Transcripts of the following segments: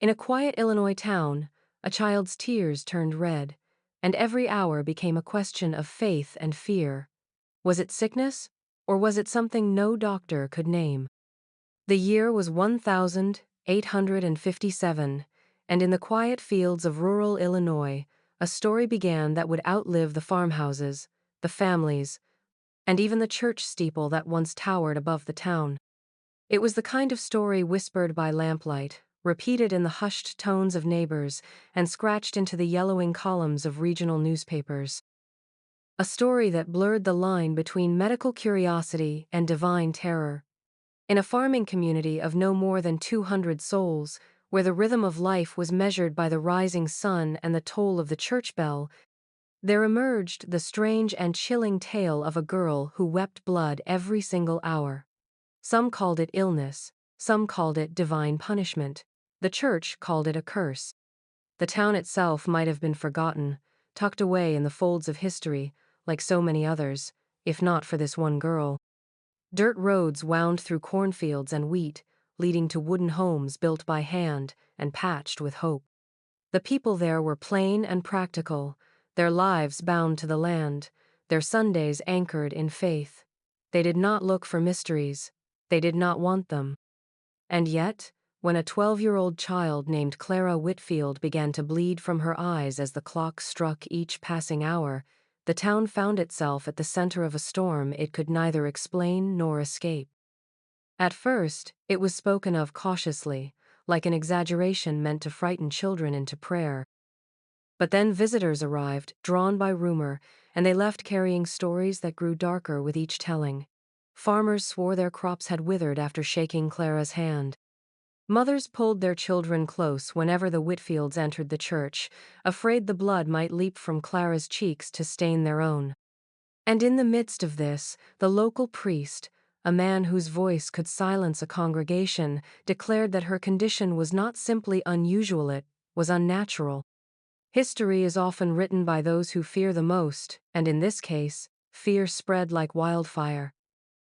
In a quiet Illinois town, a child's tears turned red, and every hour became a question of faith and fear. Was it sickness, or was it something no doctor could name? The year was 1857, and in the quiet fields of rural Illinois, a story began that would outlive the farmhouses, the families, and even the church steeple that once towered above the town. It was the kind of story whispered by lamplight, repeated in the hushed tones of neighbors, and scratched into the yellowing columns of regional newspapers. A story that blurred the line between medical curiosity and divine terror. In a farming community of no more than 200 souls, where the rhythm of life was measured by the rising sun and the toll of the church bell, there emerged the strange and chilling tale of a girl who wept blood every single hour. Some called it illness, some called it divine punishment. The church called it a curse. The town itself might have been forgotten, tucked away in the folds of history, like so many others, if not for this one girl. Dirt roads wound through cornfields and wheat, leading to wooden homes built by hand and patched with hope. The people there were plain and practical, their lives bound to the land, their Sundays anchored in faith. They did not look for mysteries. They did not want them. And yet, when a 12-year-old child named Clara Whitfield began to bleed from her eyes as the clock struck each passing hour, the town found itself at the center of a storm it could neither explain nor escape. At first, it was spoken of cautiously, like an exaggeration meant to frighten children into prayer. But then visitors arrived, drawn by rumor, and they left carrying stories that grew darker with each telling. Farmers swore their crops had withered after shaking Clara's hand. Mothers pulled their children close whenever the Whitfields entered the church, afraid the blood might leap from Clara's cheeks to stain their own. And in the midst of this, the local priest, a man whose voice could silence a congregation, declared that her condition was not simply unusual, it was unnatural. History is often written by those who fear the most, and in this case, fear spread like wildfire.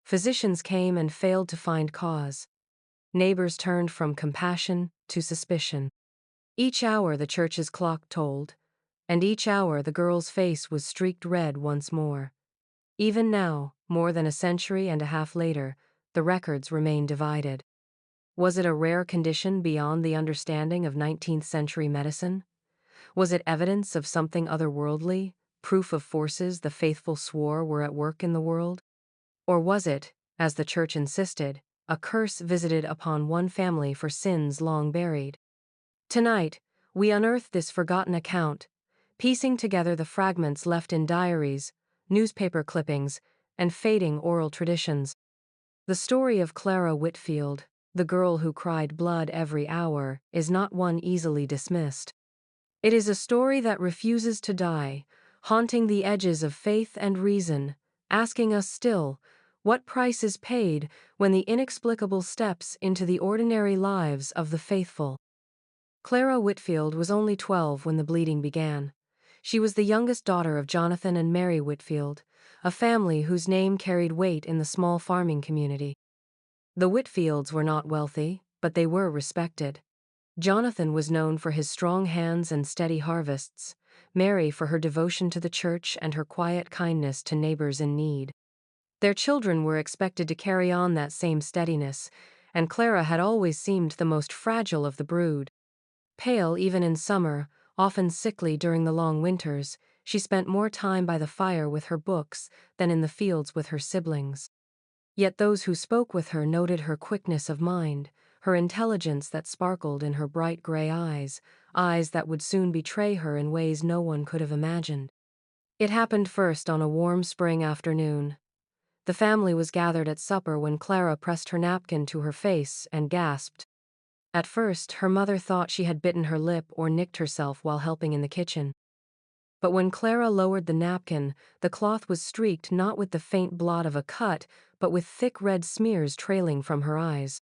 Physicians came and failed to find cause. Neighbors turned from compassion to suspicion. Each hour the church's clock tolled, and each hour the girl's face was streaked red once more. Even now, more than a century and a half later, the records remain divided. Was it a rare condition beyond the understanding of 19th century medicine? Was it evidence of something otherworldly, proof of forces the faithful swore were at work in the world? Or was it, as the church insisted, a curse visited upon one family for sins long buried? Tonight, we unearth this forgotten account, piecing together the fragments left in diaries, newspaper clippings, and fading oral traditions. The story of Clara Whitfield, the girl who cried blood every hour, is not one easily dismissed. It is a story that refuses to die, haunting the edges of faith and reason, asking us still, what price is paid when the inexplicable steps into the ordinary lives of the faithful? Clara Whitfield was only 12 when the bleeding began. She was the youngest daughter of Jonathan and Mary Whitfield, a family whose name carried weight in the small farming community. The Whitfields were not wealthy, but they were respected. Jonathan was known for his strong hands and steady harvests, Mary for her devotion to the church and her quiet kindness to neighbors in need. Their children were expected to carry on that same steadiness, and Clara had always seemed the most fragile of the brood. Pale even in summer, often sickly during the long winters, she spent more time by the fire with her books than in the fields with her siblings. Yet those who spoke with her noted her quickness of mind, her intelligence that sparkled in her bright gray eyes, eyes that would soon betray her in ways no one could have imagined. It happened first on a warm spring afternoon. The family was gathered at supper when Clara pressed her napkin to her face and gasped. At first, her mother thought she had bitten her lip or nicked herself while helping in the kitchen. But when Clara lowered the napkin, the cloth was streaked not with the faint blot of a cut, but with thick red smears trailing from her eyes.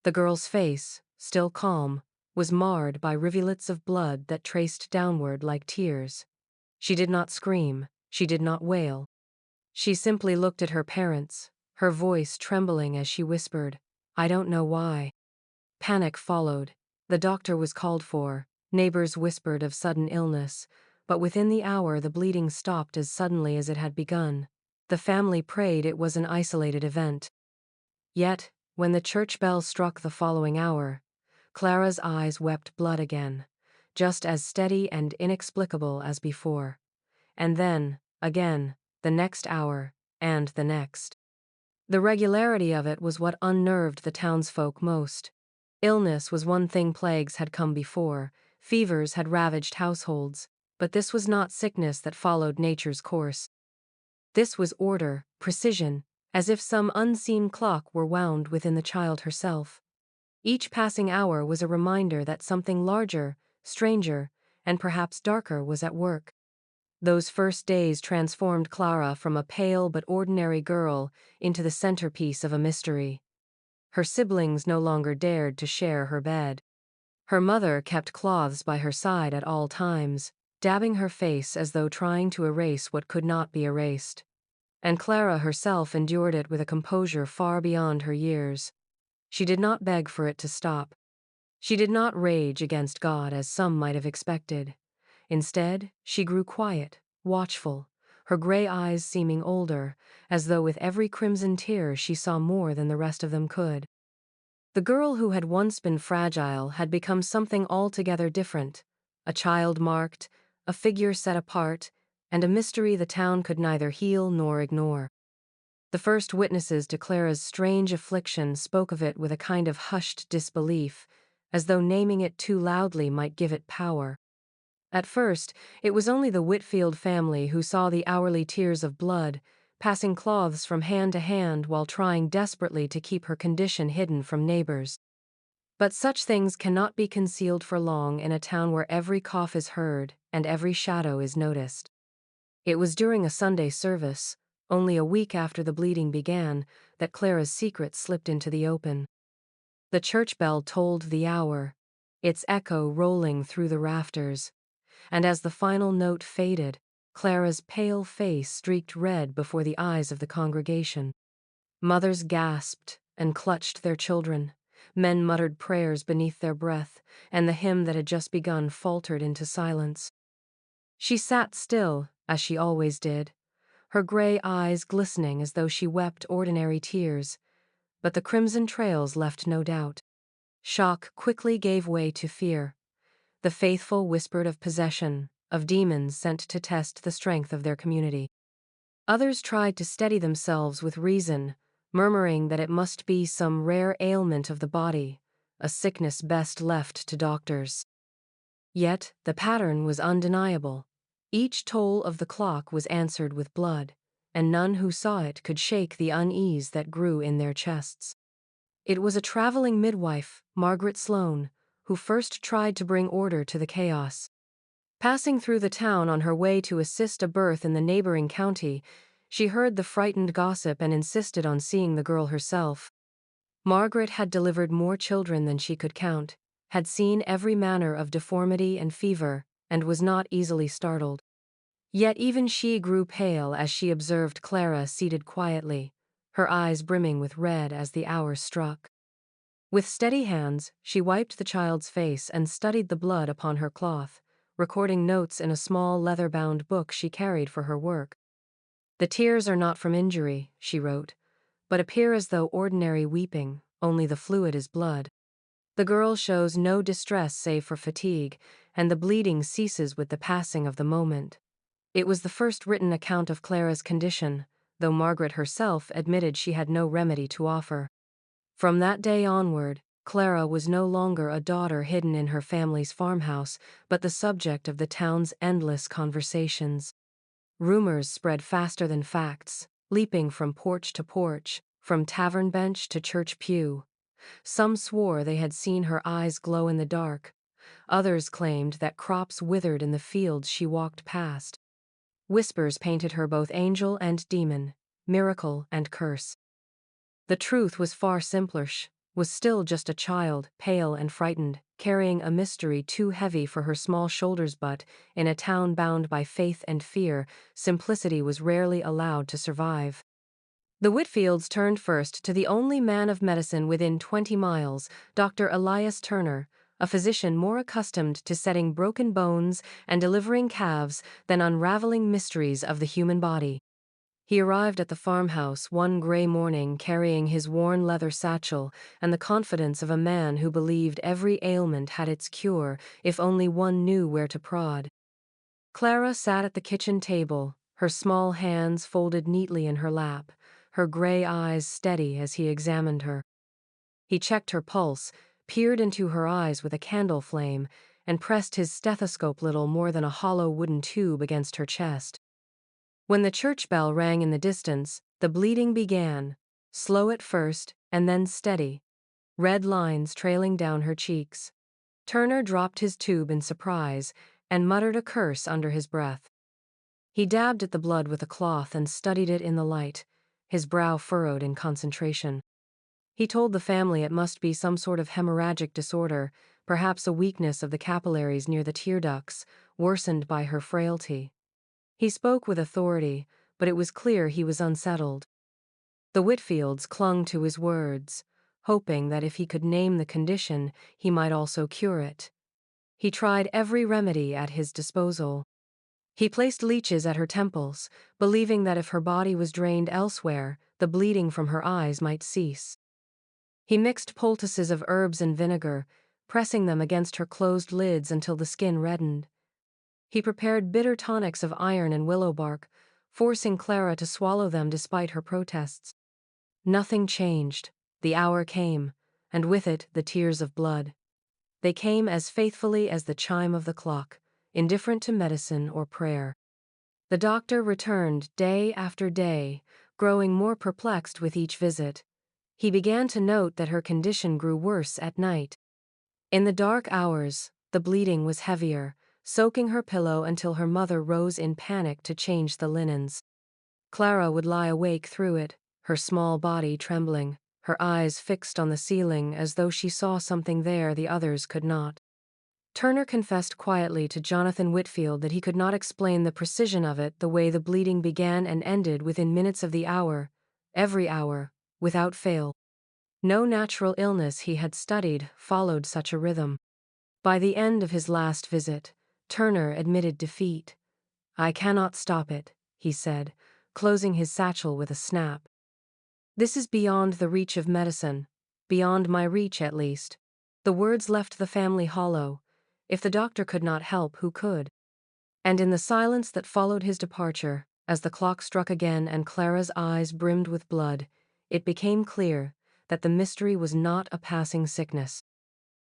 The girl's face, still calm, was marred by rivulets of blood that traced downward like tears. She did not scream, she did not wail. She simply looked at her parents, her voice trembling as she whispered, "I don't know why." Panic followed. The doctor was called for, neighbors whispered of sudden illness, but within the hour the bleeding stopped as suddenly as it had begun. The family prayed it was an isolated event. Yet, when the church bell struck the following hour, Clara's eyes wept blood again, just as steady and inexplicable as before. And then, again, the next hour, and the next. The regularity of it was what unnerved the townsfolk most. Illness was one thing, plagues had come before, fevers had ravaged households, but this was not sickness that followed nature's course. This was order, precision, as if some unseen clock were wound within the child herself. Each passing hour was a reminder that something larger, stranger, and perhaps darker was at work. Those first days transformed Clara from a pale but ordinary girl into the centerpiece of a mystery. Her siblings no longer dared to share her bed. Her mother kept cloths by her side at all times, dabbing her face as though trying to erase what could not be erased. And Clara herself endured it with a composure far beyond her years. She did not beg for it to stop. She did not rage against God as some might have expected. Instead, she grew quiet, watchful, her gray eyes seeming older, as though with every crimson tear she saw more than the rest of them could. The girl who had once been fragile had become something altogether different, a child marked, a figure set apart, and a mystery the town could neither heal nor ignore. The first witnesses to Clara's strange affliction spoke of it with a kind of hushed disbelief, as though naming it too loudly might give it power. At first, it was only the Whitfield family who saw the hourly tears of blood, passing cloths from hand to hand while trying desperately to keep her condition hidden from neighbors. But such things cannot be concealed for long in a town where every cough is heard and every shadow is noticed. It was during a Sunday service, only a week after the bleeding began, that Clara's secret slipped into the open. The church bell tolled the hour, its echo rolling through the rafters, and as the final note faded, Clara's pale face streaked red before the eyes of the congregation. Mothers gasped and clutched their children, men muttered prayers beneath their breath, and the hymn that had just begun faltered into silence. She sat still, as she always did, her gray eyes glistening as though she wept ordinary tears, but the crimson trails left no doubt. Shock quickly gave way to fear. The faithful whispered of possession, of demons sent to test the strength of their community. Others tried to steady themselves with reason, murmuring that it must be some rare ailment of the body, a sickness best left to doctors. Yet the pattern was undeniable. Each toll of the clock was answered with blood, and none who saw it could shake the unease that grew in their chests. It was a traveling midwife, Margaret Sloane, who first tried to bring order to the chaos. Passing through the town on her way to assist a birth in the neighboring county, she heard the frightened gossip and insisted on seeing the girl herself. Margaret had delivered more children than she could count, had seen every manner of deformity and fever, and was not easily startled. Yet even she grew pale as she observed Clara seated quietly, her eyes brimming with red as the hour struck. With steady hands, she wiped the child's face and studied the blood upon her cloth, recording notes in a small leather-bound book she carried for her work. "The tears are not from injury," she wrote, "but appear as though ordinary weeping, only the fluid is blood. The girl shows no distress save for fatigue, and the bleeding ceases with the passing of the moment." It was the first written account of Clara's condition, though Margaret herself admitted she had no remedy to offer. From that day onward, Clara was no longer a daughter hidden in her family's farmhouse, but the subject of the town's endless conversations. Rumors spread faster than facts, leaping from porch to porch, from tavern bench to church pew. Some swore they had seen her eyes glow in the dark. Others claimed that crops withered in the fields she walked past. Whispers painted her both angel and demon, miracle and curse. The truth was far simpler. She was still just a child, pale and frightened, carrying a mystery too heavy for her small shoulders, but, in a town bound by faith and fear, simplicity was rarely allowed to survive. The Whitfields turned first to the only man of medicine within 20 miles, Dr. Elias Turner, a physician more accustomed to setting broken bones and delivering calves than unraveling mysteries of the human body. He arrived at the farmhouse one gray morning carrying his worn leather satchel and the confidence of a man who believed every ailment had its cure if only one knew where to prod. Clara sat at the kitchen table, her small hands folded neatly in her lap, her gray eyes steady as he examined her. He checked her pulse, peered into her eyes with a candle flame, and pressed his stethoscope little more than a hollow wooden tube against her chest. When the church bell rang in the distance, the bleeding began, slow at first and then steady, red lines trailing down her cheeks. Turner dropped his tube in surprise and muttered a curse under his breath. He dabbed at the blood with a cloth and studied it in the light, his brow furrowed in concentration. He told the family it must be some sort of hemorrhagic disorder, perhaps a weakness of the capillaries near the tear ducts, worsened by her frailty. He spoke with authority, but it was clear he was unsettled. The Whitfields clung to his words, hoping that if he could name the condition, he might also cure it. He tried every remedy at his disposal. He placed leeches at her temples, believing that if her body was drained elsewhere, the bleeding from her eyes might cease. He mixed poultices of herbs and vinegar, pressing them against her closed lids until the skin reddened. He prepared bitter tonics of iron and willow bark, forcing Clara to swallow them despite her protests. Nothing changed. The hour came, and with it the tears of blood. They came as faithfully as the chime of the clock, indifferent to medicine or prayer. The doctor returned day after day, growing more perplexed with each visit. He began to note that her condition grew worse at night. In the dark hours, the bleeding was heavier, soaking her pillow until her mother rose in panic to change the linens. Clara would lie awake through it, her small body trembling, her eyes fixed on the ceiling as though she saw something there the others could not. Turner confessed quietly to Jonathan Whitfield that he could not explain the precision of it, the way the bleeding began and ended within minutes of the hour, every hour, without fail. No natural illness he had studied followed such a rhythm. By the end of his last visit, Turner admitted defeat. "I cannot stop it," he said, closing his satchel with a snap. "This is beyond the reach of medicine, beyond my reach at least." The words left the family hollow. If the doctor could not help, who could? And in the silence that followed his departure, as the clock struck again and Clara's eyes brimmed with blood, it became clear that the mystery was not a passing sickness.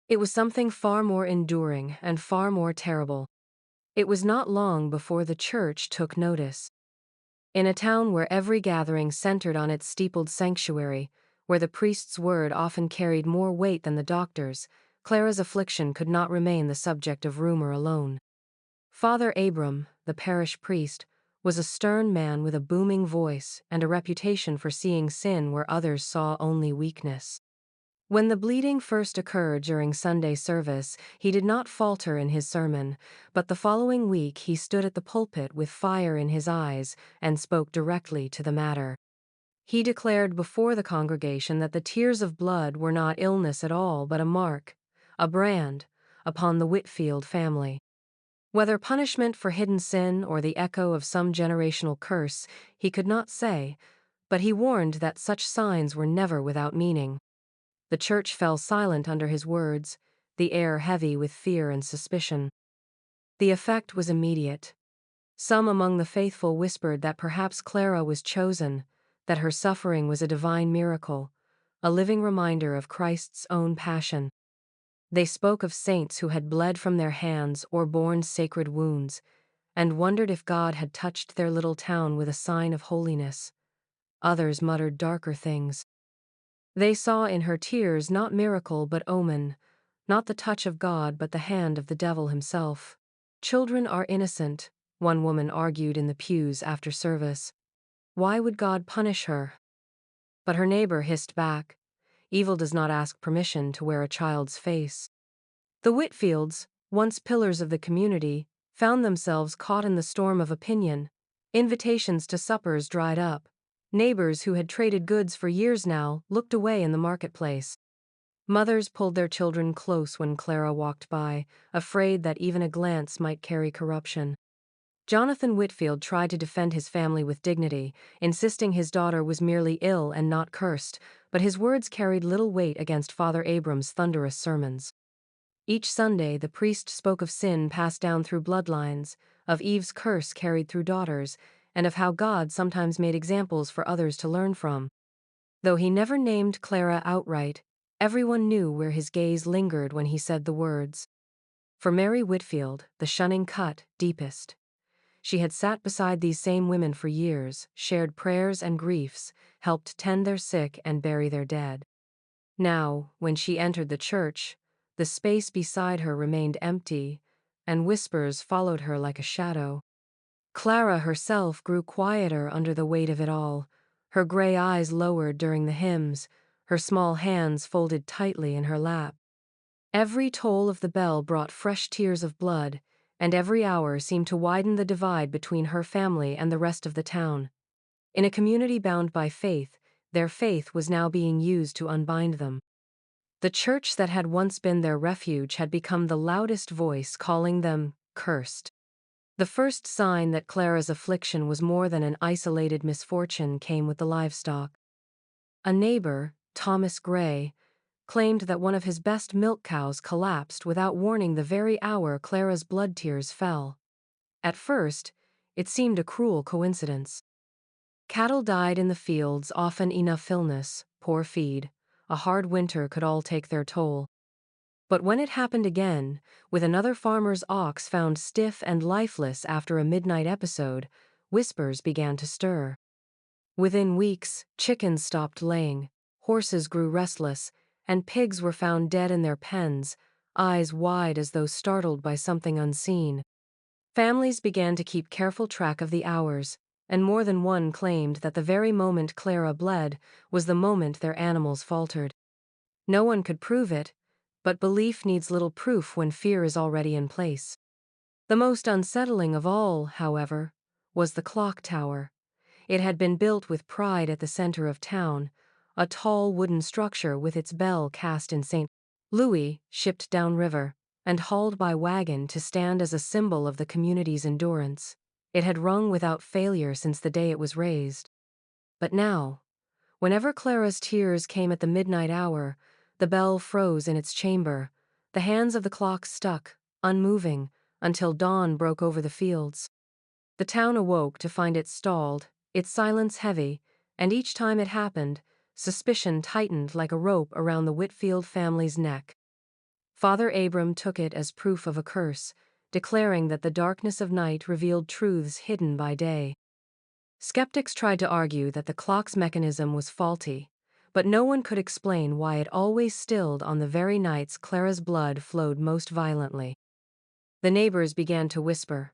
It was something far more enduring and far more terrible. It was not long before the church took notice. In a town where every gathering centered on its steepled sanctuary, where the priest's word often carried more weight than the doctor's, Clara's affliction could not remain the subject of rumor alone. Father Abram, the parish priest, was a stern man with a booming voice and a reputation for seeing sin where others saw only weakness. When the bleeding first occurred during Sunday service, he did not falter in his sermon, but the following week he stood at the pulpit with fire in his eyes and spoke directly to the matter. He declared before the congregation that the tears of blood were not illness at all but a mark, a brand, upon the Whitfield family. Whether punishment for hidden sin or the echo of some generational curse, he could not say, but he warned that such signs were never without meaning. The church fell silent under his words, the air heavy with fear and suspicion. The effect was immediate. Some among the faithful whispered that perhaps Clara was chosen, that her suffering was a divine miracle, a living reminder of Christ's own passion. They spoke of saints who had bled from their hands or borne sacred wounds, and wondered if God had touched their little town with a sign of holiness. Others muttered darker things. They saw in her tears not miracle but omen, not the touch of God but the hand of the devil himself. "Children are innocent," one woman argued in the pews after service. "Why would God punish her?" But her neighbor hissed back, "Evil does not ask permission to wear a child's face." The Whitfields, once pillars of the community, found themselves caught in the storm of opinion. Invitations to suppers dried up. Neighbors who had traded goods for years now looked away in the marketplace. Mothers pulled their children close when Clara walked by, afraid that even a glance might carry corruption. Jonathan Whitfield tried to defend his family with dignity, insisting his daughter was merely ill and not cursed, but his words carried little weight against Father Abram's thunderous sermons. Each Sunday, the priest spoke of sin passed down through bloodlines, of Eve's curse carried through daughters, and of how God sometimes made examples for others to learn from. Though he never named Clara outright, everyone knew where his gaze lingered when he said the words. For Mary Whitfield, the shunning cut deepest. She had sat beside these same women for years, shared prayers and griefs, helped tend their sick and bury their dead. Now, when she entered the church, the space beside her remained empty, and whispers followed her like a shadow. Clara herself grew quieter under the weight of it all, her gray eyes lowered during the hymns, her small hands folded tightly in her lap. Every toll of the bell brought fresh tears of blood, and every hour seemed to widen the divide between her family and the rest of the town. In a community bound by faith, their faith was now being used to unbind them. The church that had once been their refuge had become the loudest voice calling them cursed. The first sign that Clara's affliction was more than an isolated misfortune came with the livestock. A neighbor, Thomas Gray, claimed that one of his best milk cows collapsed without warning the very hour Clara's blood tears fell. At first, it seemed a cruel coincidence. Cattle died in the fields, often enough illness, poor feed, a hard winter could all take their toll. But when it happened again, with another farmer's ox found stiff and lifeless after a midnight episode, whispers began to stir. Within weeks, chickens stopped laying, horses grew restless, and pigs were found dead in their pens, eyes wide as though startled by something unseen. Families began to keep careful track of the hours, and more than one claimed that the very moment Clara bled was the moment their animals faltered. No one could prove it, but belief needs little proof when fear is already in place. The most unsettling of all, however, was the clock tower. It had been built with pride at the center of town, a tall wooden structure with its bell cast in St. Louis, shipped downriver, and hauled by wagon to stand as a symbol of the community's endurance. It had rung without failure since the day it was raised. But now, whenever Clara's tears came at the midnight hour, the bell froze in its chamber, the hands of the clock stuck, unmoving, until dawn broke over the fields. The town awoke to find it stalled, its silence heavy, and each time it happened, suspicion tightened like a rope around the Whitfield family's neck. Father Abram took it as proof of a curse, declaring that the darkness of night revealed truths hidden by day. Skeptics tried to argue that the clock's mechanism was faulty, but no one could explain why it always stilled on the very nights Clara's blood flowed most violently. The neighbors began to whisper,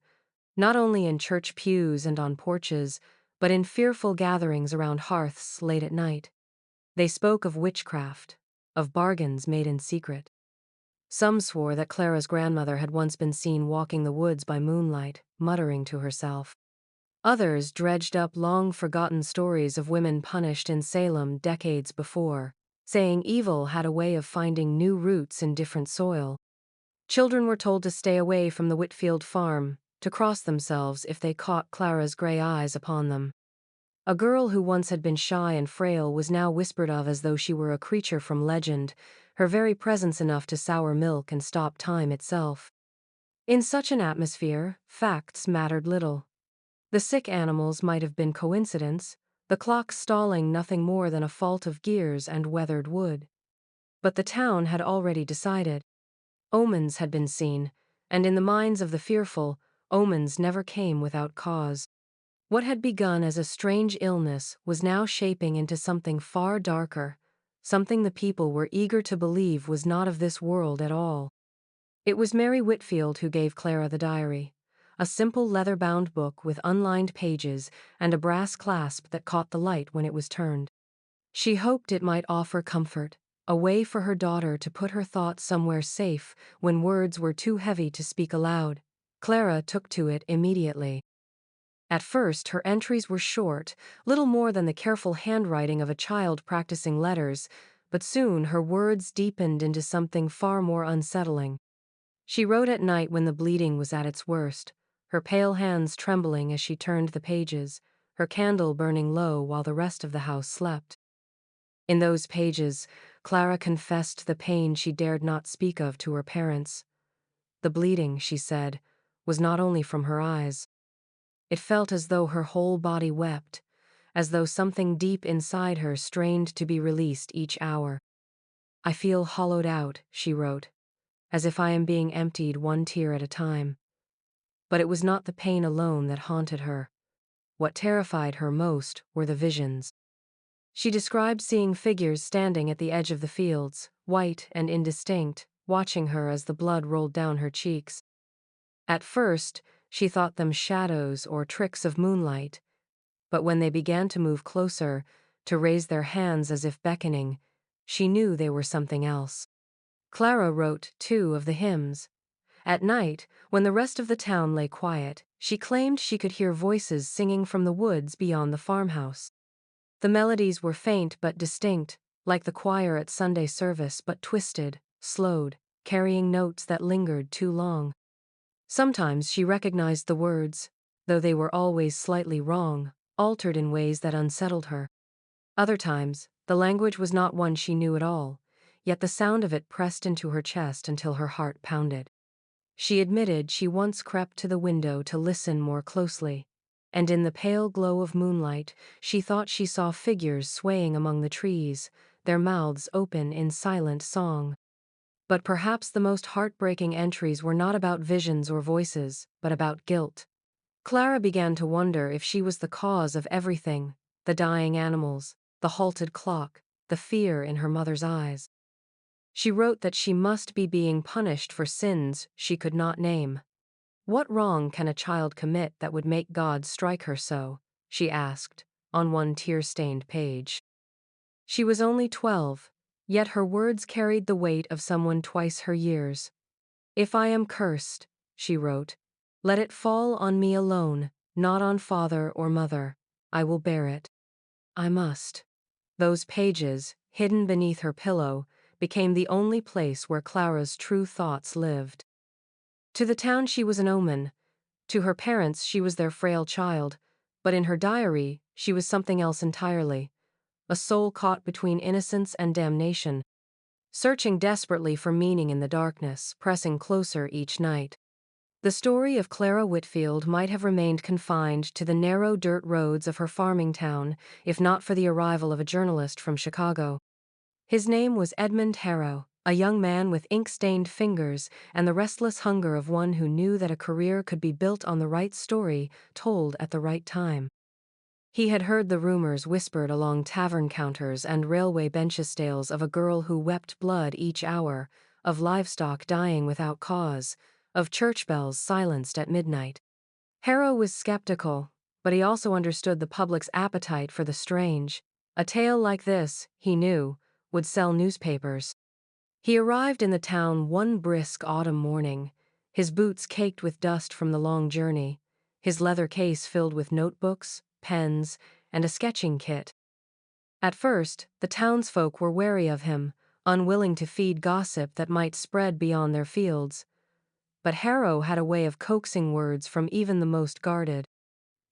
not only in church pews and on porches, but in fearful gatherings around hearths late at night. They spoke of witchcraft, of bargains made in secret. Some swore that Clara's grandmother had once been seen walking the woods by moonlight, muttering to herself. Others dredged up long-forgotten stories of women punished in Salem decades before, saying evil had a way of finding new roots in different soil. Children were told to stay away from the Whitfield farm, to cross themselves if they caught Clara's gray eyes upon them. A girl who once had been shy and frail was now whispered of as though she were a creature from legend, her very presence enough to sour milk and stop time itself. In such an atmosphere, facts mattered little. The sick animals might have been coincidence, the clock stalling nothing more than a fault of gears and weathered wood. But the town had already decided. Omens had been seen, and in the minds of the fearful, omens never came without cause. What had begun as a strange illness was now shaping into something far darker, something the people were eager to believe was not of this world at all. It was Mary Whitfield who gave Clara the diary, a simple leather-bound book with unlined pages and a brass clasp that caught the light when it was turned. She hoped it might offer comfort, a way for her daughter to put her thoughts somewhere safe when words were too heavy to speak aloud. Clara took to it immediately. At first, her entries were short, little more than the careful handwriting of a child practicing letters, but soon her words deepened into something far more unsettling. She wrote at night when the bleeding was at its worst, her pale hands trembling as she turned the pages, her candle burning low while the rest of the house slept. In those pages, Clara confessed the pain she dared not speak of to her parents. The bleeding, she said, was not only from her eyes. It felt as though her whole body wept, as though something deep inside her strained to be released each hour. "I feel hollowed out," she wrote, "as if I am being emptied one tear at a time." But it was not the pain alone that haunted her. What terrified her most were the visions. She described seeing figures standing at the edge of the fields, white and indistinct, watching her as the blood rolled down her cheeks. At first, she thought them shadows or tricks of moonlight, but when they began to move closer, to raise their hands as if beckoning, she knew they were something else. Clara wrote, too, of the hymns. At night, when the rest of the town lay quiet, she claimed she could hear voices singing from the woods beyond the farmhouse. The melodies were faint but distinct, like the choir at Sunday service, but twisted, slowed, carrying notes that lingered too long. Sometimes she recognized the words, though they were always slightly wrong, altered in ways that unsettled her. Other times, the language was not one she knew at all, yet the sound of it pressed into her chest until her heart pounded. She admitted she once crept to the window to listen more closely, and in the pale glow of moonlight, she thought she saw figures swaying among the trees, their mouths open in silent song. But perhaps the most heartbreaking entries were not about visions or voices, but about guilt. Clara began to wonder if she was the cause of everything: the dying animals, the halted clock, the fear in her mother's eyes. She wrote that she must be being punished for sins she could not name. "What wrong can a child commit that would make God strike her so?" she asked, on one tear-stained page. She was only 12, yet her words carried the weight of someone twice her years. "If I am cursed," she wrote, "let it fall on me alone, not on father or mother. I will bear it. I must." Those pages, hidden beneath her pillow, became the only place where Clara's true thoughts lived. To the town she was an omen. To her parents she was their frail child, but in her diary she was something else entirely. A soul caught between innocence and damnation, searching desperately for meaning in the darkness, pressing closer each night. The story of Clara Whitfield might have remained confined to the narrow dirt roads of her farming town, if not for the arrival of a journalist from Chicago. His name was Edmund Harrow, a young man with ink-stained fingers and the restless hunger of one who knew that a career could be built on the right story, told at the right time. He had heard the rumors whispered along tavern counters and railway benches tales of a girl who wept blood each hour, of livestock dying without cause, of church bells silenced at midnight. Harrow was skeptical, but he also understood the public's appetite for the strange. A tale like this, he knew, would sell newspapers. He arrived in the town one brisk autumn morning, his boots caked with dust from the long journey, his leather case filled with notebooks, pens, and a sketching kit. At first, the townsfolk were wary of him, unwilling to feed gossip that might spread beyond their fields. But Harrow had a way of coaxing words from even the most guarded.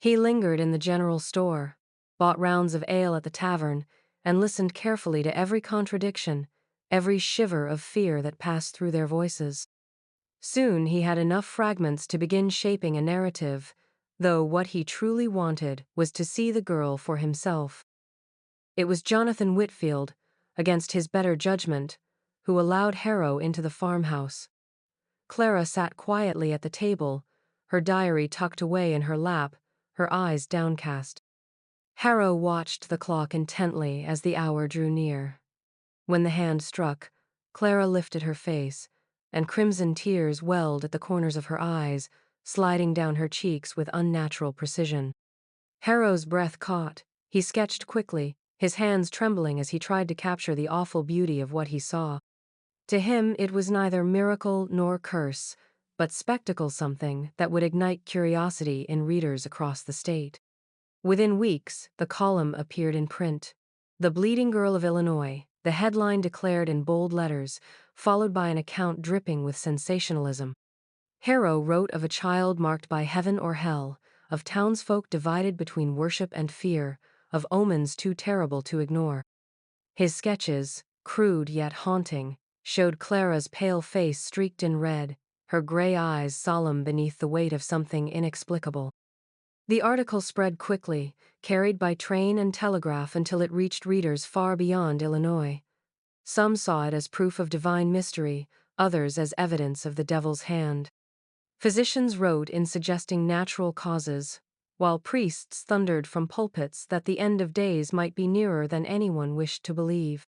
He lingered in the general store, bought rounds of ale at the tavern, and listened carefully to every contradiction, every shiver of fear that passed through their voices. Soon he had enough fragments to begin shaping a narrative, though what he truly wanted was to see the girl for himself. It was Jonathan Whitfield, against his better judgment, who allowed Harrow into the farmhouse. Clara sat quietly at the table, her diary tucked away in her lap, her eyes downcast. Harrow watched the clock intently as the hour drew near. When the hand struck, Clara lifted her face, and crimson tears welled at the corners of her eyes, sliding down her cheeks with unnatural precision. Harrow's breath caught. He sketched quickly, his hands trembling as he tried to capture the awful beauty of what he saw. To him it was neither miracle nor curse, but spectacle, something that would ignite curiosity in readers across the state. Within weeks, the column appeared in print. "The Bleeding Girl of Illinois, The headline declared in bold letters, followed by an account dripping with sensationalism. Harrow wrote of a child marked by heaven or hell, of townsfolk divided between worship and fear, of omens too terrible to ignore. His sketches, crude yet haunting, showed Clara's pale face streaked in red, her gray eyes solemn beneath the weight of something inexplicable. The article spread quickly, carried by train and telegraph until it reached readers far beyond Illinois. Some saw it as proof of divine mystery, others as evidence of the devil's hand. Physicians wrote in suggesting natural causes, while priests thundered from pulpits that the end of days might be nearer than anyone wished to believe.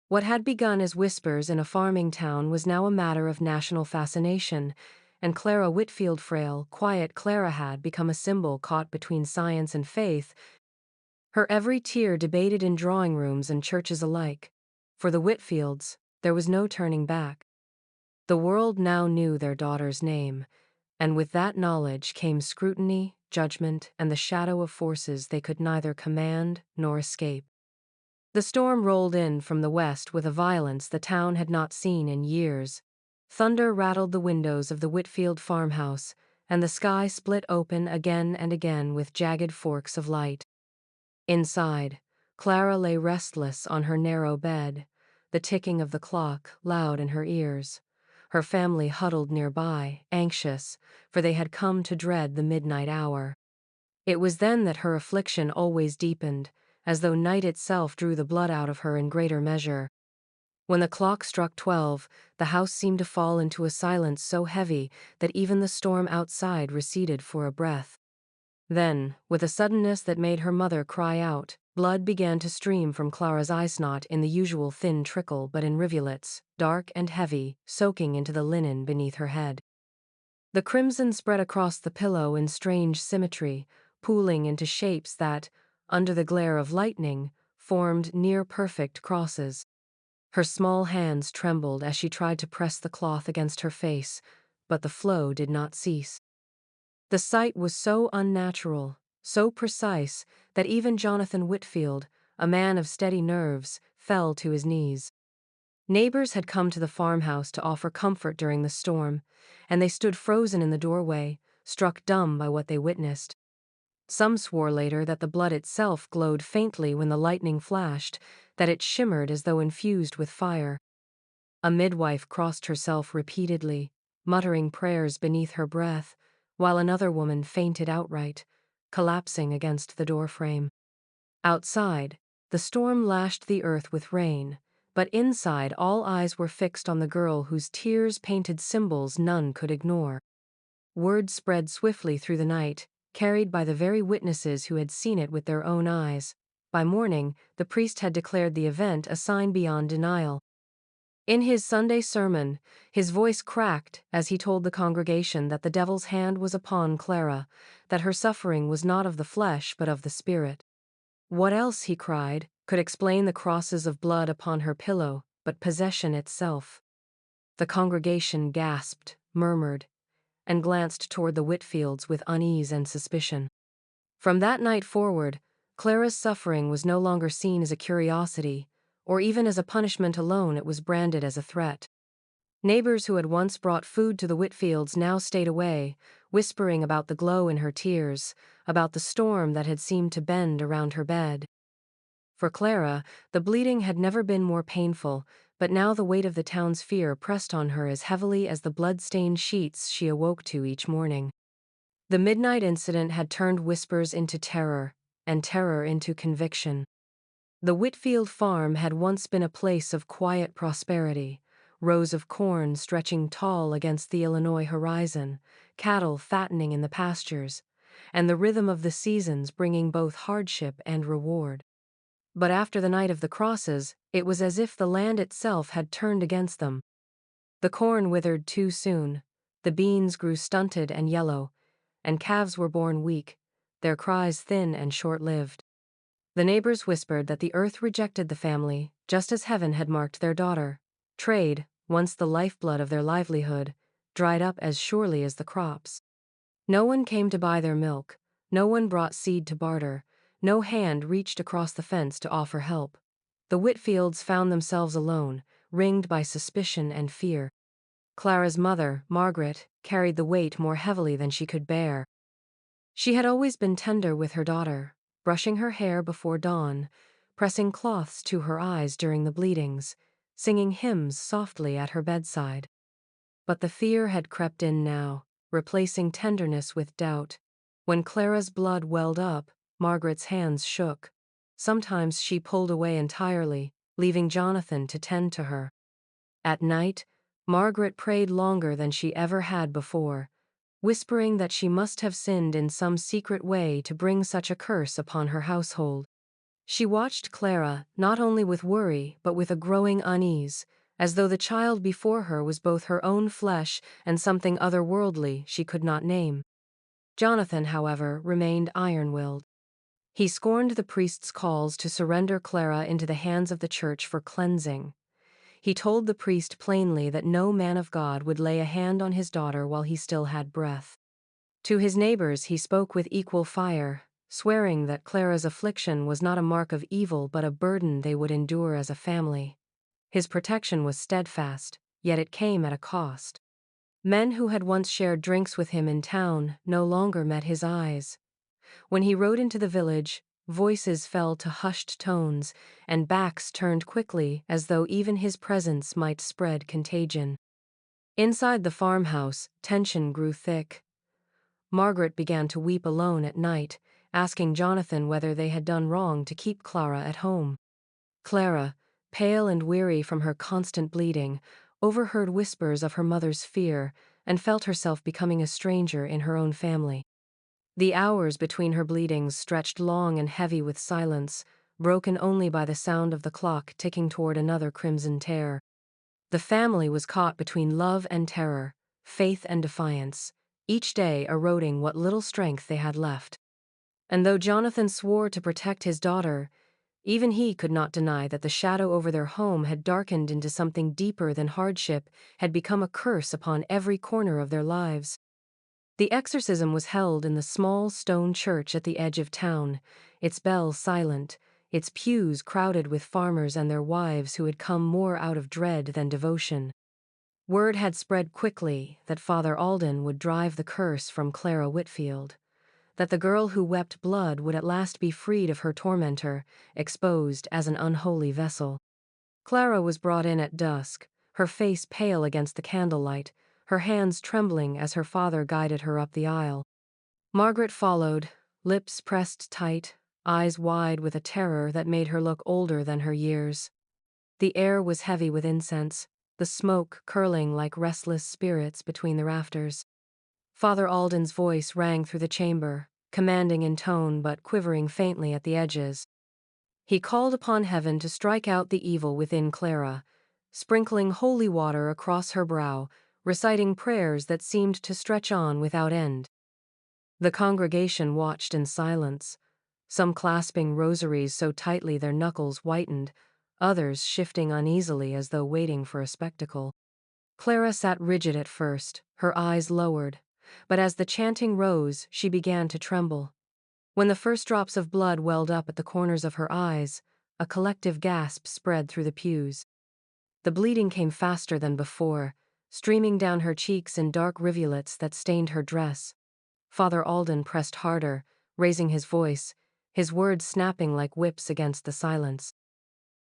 What had begun as whispers in a farming town was now a matter of national fascination, and Clara Whitfield, frail, quiet Clara, had become a symbol caught between science and faith, her every tear debated in drawing rooms and churches alike. For the Whitfields, there was no turning back. The world now knew their daughter's name, and with that knowledge came scrutiny, judgment, and the shadow of forces they could neither command nor escape. The storm rolled in from the west with a violence the town had not seen in years. Thunder rattled the windows of the Whitfield farmhouse, and the sky split open again and again with jagged forks of light. Inside, Clara lay restless on her narrow bed, the ticking of the clock loud in her ears. Her family huddled nearby, anxious, for they had come to dread the midnight hour. It was then that her affliction always deepened, as though night itself drew the blood out of her in greater measure. When the clock struck 12, the house seemed to fall into a silence so heavy that even the storm outside receded for a breath. Then, with a suddenness that made her mother cry out, blood began to stream from Clara's eyes, not in the usual thin trickle but in rivulets, dark and heavy, soaking into the linen beneath her head. The crimson spread across the pillow in strange symmetry, pooling into shapes that, under the glare of lightning, formed near-perfect crosses. Her small hands trembled as she tried to press the cloth against her face, but the flow did not cease. The sight was so unnatural, so precise, that even Jonathan Whitfield, a man of steady nerves, fell to his knees. Neighbors had come to the farmhouse to offer comfort during the storm, and they stood frozen in the doorway, struck dumb by what they witnessed. Some swore later that the blood itself glowed faintly when the lightning flashed, that it shimmered as though infused with fire. A midwife crossed herself repeatedly, muttering prayers beneath her breath, while another woman fainted outright, collapsing against the doorframe. Outside, the storm lashed the earth with rain, but inside all eyes were fixed on the girl whose tears painted symbols none could ignore. Word spread swiftly through the night, carried by the very witnesses who had seen it with their own eyes. By morning, the priest had declared the event a sign beyond denial. In his Sunday sermon, his voice cracked as he told the congregation that the devil's hand was upon Clara, that her suffering was not of the flesh but of the spirit. What else, he cried, could explain the crosses of blood upon her pillow but possession itself? The congregation gasped, murmured, and glanced toward the Whitfields with unease and suspicion. From that night forward, Clara's suffering was no longer seen as a curiosity, or even as a punishment alone. It was branded as a threat. Neighbors who had once brought food to the Whitfields now stayed away, whispering about the glow in her tears, about the storm that had seemed to bend around her bed. For Clara, the bleeding had never been more painful, but now the weight of the town's fear pressed on her as heavily as the blood-stained sheets she awoke to each morning. The midnight incident had turned whispers into terror, and terror into conviction. The Whitfield farm had once been a place of quiet prosperity, rows of corn stretching tall against the Illinois horizon, cattle fattening in the pastures, and the rhythm of the seasons bringing both hardship and reward. But after the night of the crosses, it was as if the land itself had turned against them. The corn withered too soon, the beans grew stunted and yellow, and calves were born weak, their cries thin and short-lived. The neighbors whispered that the earth rejected the family, just as heaven had marked their daughter. Trade, once the lifeblood of their livelihood, dried up as surely as the crops. No one came to buy their milk, no one brought seed to barter, no hand reached across the fence to offer help. The Whitfields found themselves alone, ringed by suspicion and fear. Clara's mother, Margaret, carried the weight more heavily than she could bear. She had always been tender with her daughter, brushing her hair before dawn, pressing cloths to her eyes during the bleedings, singing hymns softly at her bedside. But the fear had crept in now, replacing tenderness with doubt. When Clara's blood welled up, Margaret's hands shook. Sometimes she pulled away entirely, leaving Jonathan to tend to her. At night, Margaret prayed longer than she ever had before, whispering that she must have sinned in some secret way to bring such a curse upon her household. She watched Clara, not only with worry but with a growing unease, as though the child before her was both her own flesh and something otherworldly she could not name. Jonathan, however, remained iron-willed. He scorned the priest's calls to surrender Clara into the hands of the church for cleansing. He told the priest plainly that no man of God would lay a hand on his daughter while he still had breath. To his neighbors he spoke with equal fire, swearing that Clara's affliction was not a mark of evil but a burden they would endure as a family. His protection was steadfast, yet it came at a cost. Men who had once shared drinks with him in town no longer met his eyes. When he rode into the village, voices fell to hushed tones, and backs turned quickly as though even his presence might spread contagion. Inside the farmhouse, tension grew thick. Margaret began to weep alone at night, asking Jonathan whether they had done wrong to keep Clara at home. Clara, pale and weary from her constant bleeding, overheard whispers of her mother's fear and felt herself becoming a stranger in her own family. The hours between her bleedings stretched long and heavy with silence, broken only by the sound of the clock ticking toward another crimson tear. The family was caught between love and terror, faith and defiance, each day eroding what little strength they had left. And though Jonathan swore to protect his daughter, even he could not deny that the shadow over their home had darkened into something deeper than hardship, had become a curse upon every corner of their lives. The exorcism was held in the small stone church at the edge of town, its bells silent, its pews crowded with farmers and their wives who had come more out of dread than devotion. Word had spread quickly that Father Alden would drive the curse from Clara Whitfield, that the girl who wept blood would at last be freed of her tormentor, exposed as an unholy vessel. Clara was brought in at dusk, her face pale against the candlelight, her hands trembling as her father guided her up the aisle. Margaret followed, lips pressed tight, eyes wide with a terror that made her look older than her years. The air was heavy with incense, the smoke curling like restless spirits between the rafters. Father Alden's voice rang through the chamber, commanding in tone but quivering faintly at the edges. He called upon heaven to strike out the evil within Clara, sprinkling holy water across her brow, reciting prayers that seemed to stretch on without end. The congregation watched in silence, some clasping rosaries so tightly their knuckles whitened, others shifting uneasily as though waiting for a spectacle. Clara sat rigid at first, her eyes lowered, but as the chanting rose, she began to tremble. When the first drops of blood welled up at the corners of her eyes, a collective gasp spread through the pews. The bleeding came faster than before, streaming down her cheeks in dark rivulets that stained her dress. Father Alden pressed harder, raising his voice, his words snapping like whips against the silence.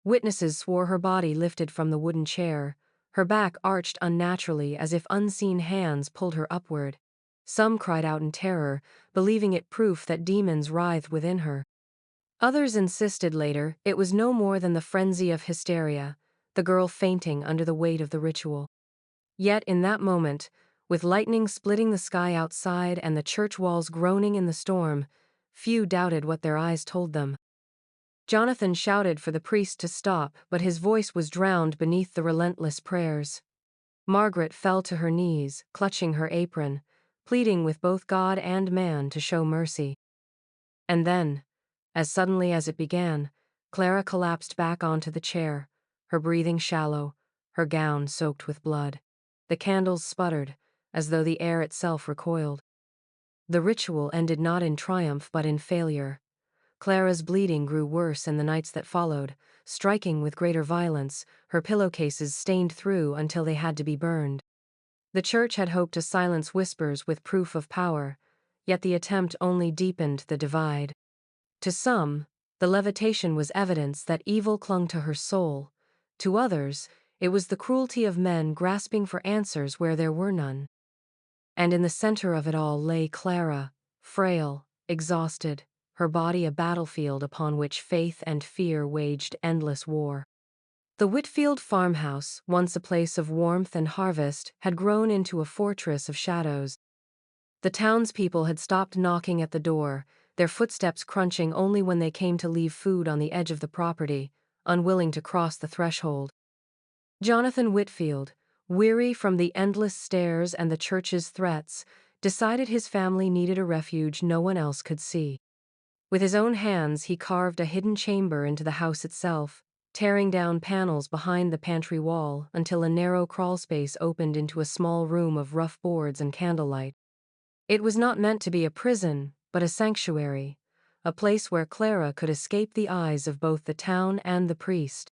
Witnesses swore her body lifted from the wooden chair, her back arched unnaturally as if unseen hands pulled her upward. Some cried out in terror, believing it proof that demons writhed within her. Others insisted later it was no more than the frenzy of hysteria, the girl fainting under the weight of the ritual. Yet in that moment, with lightning splitting the sky outside and the church walls groaning in the storm, few doubted what their eyes told them. Jonathan shouted for the priest to stop, but his voice was drowned beneath the relentless prayers. Margaret fell to her knees, clutching her apron, pleading with both God and man to show mercy. And then, as suddenly as it began, Clara collapsed back onto the chair, her breathing shallow, her gown soaked with blood. The candles sputtered, as though the air itself recoiled. The ritual ended not in triumph but in failure. Clara's bleeding grew worse in the nights that followed, striking with greater violence, her pillowcases stained through until they had to be burned. The church had hoped to silence whispers with proof of power, yet the attempt only deepened the divide. To some, the levitation was evidence that evil clung to her soul. To others, it was the cruelty of men grasping for answers where there were none. And in the center of it all lay Clara, frail, exhausted, her body a battlefield upon which faith and fear waged endless war. The Whitfield farmhouse, once a place of warmth and harvest, had grown into a fortress of shadows. The townspeople had stopped knocking at the door, their footsteps crunching only when they came to leave food on the edge of the property, unwilling to cross the threshold. Jonathan Whitfield, weary from the endless stairs and the church's threats, decided his family needed a refuge no one else could see. With his own hands, he carved a hidden chamber into the house itself, tearing down panels behind the pantry wall until a narrow crawlspace opened into a small room of rough boards and candlelight. It was not meant to be a prison, but a sanctuary, a place where Clara could escape the eyes of both the town and the priest.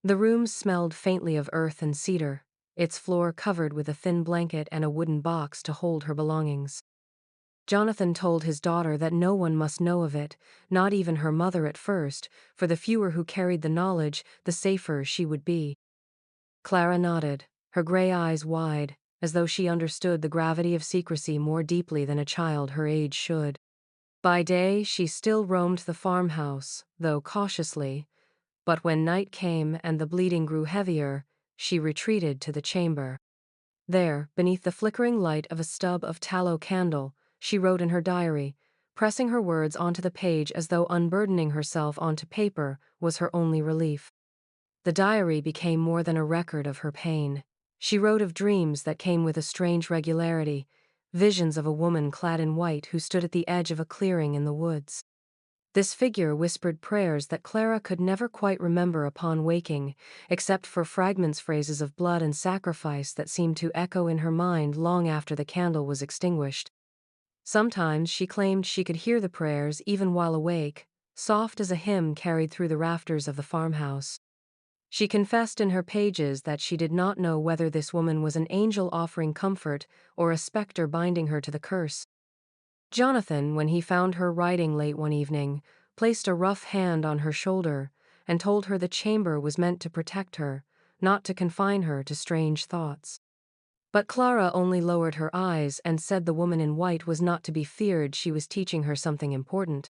The room smelled faintly of earth and cedar, its floor covered with a thin blanket and a wooden box to hold her belongings. Jonathan told his daughter that no one must know of it, not even her mother at first, for the fewer who carried the knowledge, the safer she would be. Clara nodded, her gray eyes wide, as though she understood the gravity of secrecy more deeply than a child her age should. By day, she still roamed the farmhouse, though cautiously, but when night came and the bleeding grew heavier, she retreated to the chamber. There, beneath the flickering light of a stub of tallow candle, she wrote in her diary, pressing her words onto the page as though unburdening herself onto paper was her only relief. The diary became more than a record of her pain. She wrote of dreams that came with a strange regularity, visions of a woman clad in white who stood at the edge of a clearing in the woods. This figure whispered prayers that Clara could never quite remember upon waking, except for phrases of blood and sacrifice that seemed to echo in her mind long after the candle was extinguished. Sometimes she claimed she could hear the prayers even while awake, soft as a hymn carried through the rafters of the farmhouse. She confessed in her pages that she did not know whether this woman was an angel offering comfort or a specter binding her to the curse. Jonathan, when he found her writing late one evening, placed a rough hand on her shoulder and told her the chamber was meant to protect her, not to confine her to strange thoughts. But Clara only lowered her eyes and said the woman in white was not to be feared, she was teaching her something important.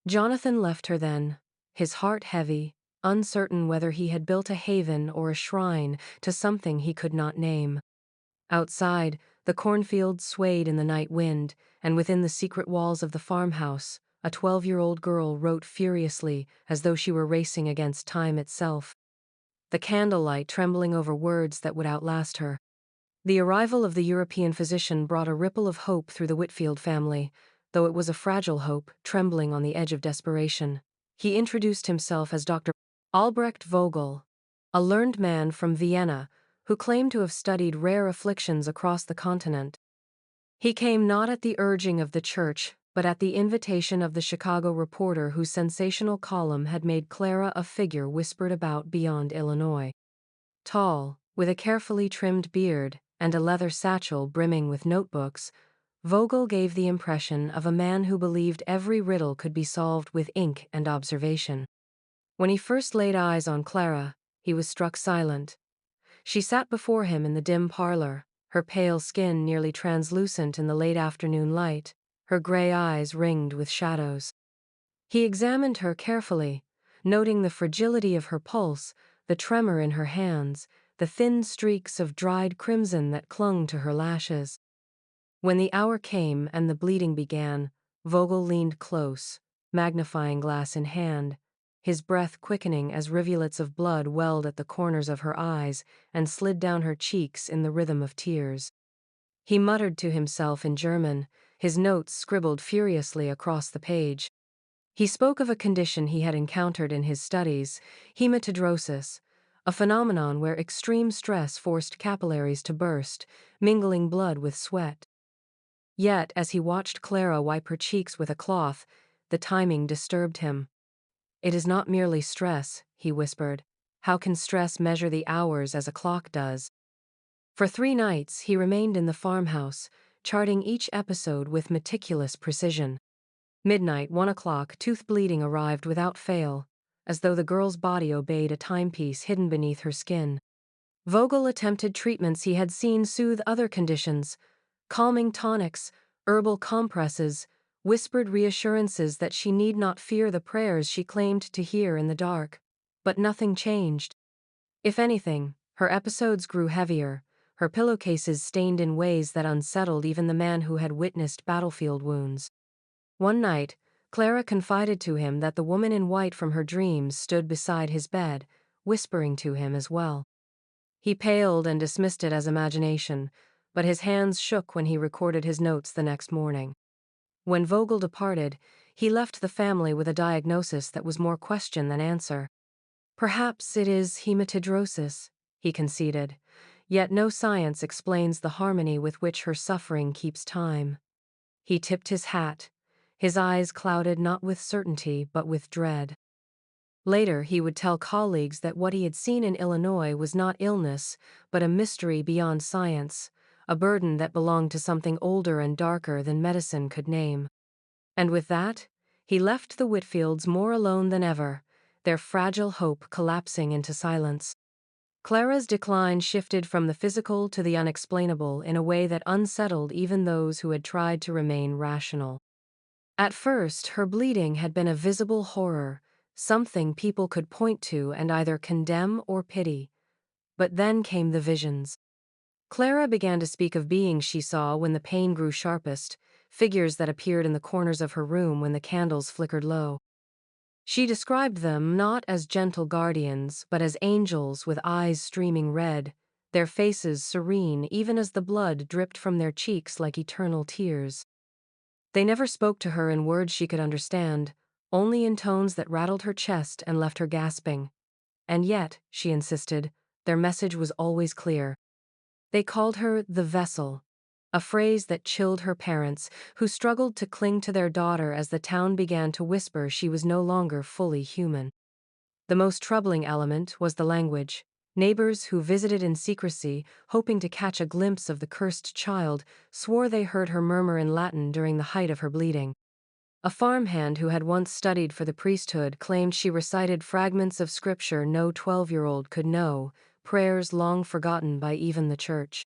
Jonathan left her then, his heart heavy, uncertain whether he had built a haven or a shrine to something he could not name. Outside, the cornfields swayed in the night wind, and within the secret walls of the farmhouse, a 12-year-old girl wrote furiously as though she were racing against time itself, the candlelight trembling over words that would outlast her. The arrival of the European physician brought a ripple of hope through the Whitfield family, though it was a fragile hope, trembling on the edge of desperation. He introduced himself as Dr. Albrecht Vogel, a learned man from Vienna who claimed to have studied rare afflictions across the continent. He came not at the urging of the church, but at the invitation of the Chicago reporter whose sensational column had made Clara a figure whispered about beyond Illinois. Tall, with a carefully trimmed beard and a leather satchel brimming with notebooks, Vogel gave the impression of a man who believed every riddle could be solved with ink and observation. When he first laid eyes on Clara, he was struck silent. She sat before him in the dim parlor, her pale skin nearly translucent in the late afternoon light, her gray eyes ringed with shadows. He examined her carefully, noting the fragility of her pulse, the tremor in her hands, the thin streaks of dried crimson that clung to her lashes. When the hour came and the bleeding began, Vogel leaned close, magnifying glass in hand, his breath quickening as rivulets of blood welled at the corners of her eyes and slid down her cheeks in the rhythm of tears. He muttered to himself in German, his notes scribbled furiously across the page. He spoke of a condition he had encountered in his studies, hematidrosis, a phenomenon where extreme stress forced capillaries to burst, mingling blood with sweat. Yet, as he watched Clara wipe her cheeks with a cloth, the timing disturbed him. "It is not merely stress," he whispered. "How can stress measure the hours as a clock does?" For 3 nights he remained in the farmhouse, charting each episode with meticulous precision. Midnight, 1 o'clock, tooth bleeding arrived without fail, as though the girl's body obeyed a timepiece hidden beneath her skin. Vogel attempted treatments he had seen soothe other conditions: calming tonics, herbal compresses, whispered reassurances that she need not fear the prayers she claimed to hear in the dark. But nothing changed. If anything, her episodes grew heavier, her pillowcases stained in ways that unsettled even the man who had witnessed battlefield wounds. One night, Clara confided to him that the woman in white from her dreams stood beside his bed, whispering to him as well. He paled and dismissed it as imagination, but his hands shook when he recorded his notes the next morning. When Vogel departed, he left the family with a diagnosis that was more question than answer. "Perhaps it is hematidrosis," he conceded, "yet no science explains the harmony with which her suffering keeps time." He tipped his hat, his eyes clouded not with certainty but with dread. Later, he would tell colleagues that what he had seen in Illinois was not illness, but a mystery beyond science, a burden that belonged to something older and darker than medicine could name. And with that, he left the Whitfields more alone than ever, their fragile hope collapsing into silence. Clara's decline shifted from the physical to the unexplainable in a way that unsettled even those who had tried to remain rational. At first, her bleeding had been a visible horror, something people could point to and either condemn or pity. But then came the visions. Clara began to speak of beings she saw when the pain grew sharpest, figures that appeared in the corners of her room when the candles flickered low. She described them not as gentle guardians, but as angels with eyes streaming red, their faces serene even as the blood dripped from their cheeks like eternal tears. They never spoke to her in words she could understand, only in tones that rattled her chest and left her gasping. And yet, she insisted, their message was always clear. They called her the vessel, a phrase that chilled her parents, who struggled to cling to their daughter as the town began to whisper she was no longer fully human. The most troubling element was the language. Neighbors who visited in secrecy, hoping to catch a glimpse of the cursed child, swore they heard her murmur in Latin during the height of her bleeding. A farmhand who had once studied for the priesthood claimed she recited fragments of scripture no 12-year-old could know, prayers long forgotten by even the church.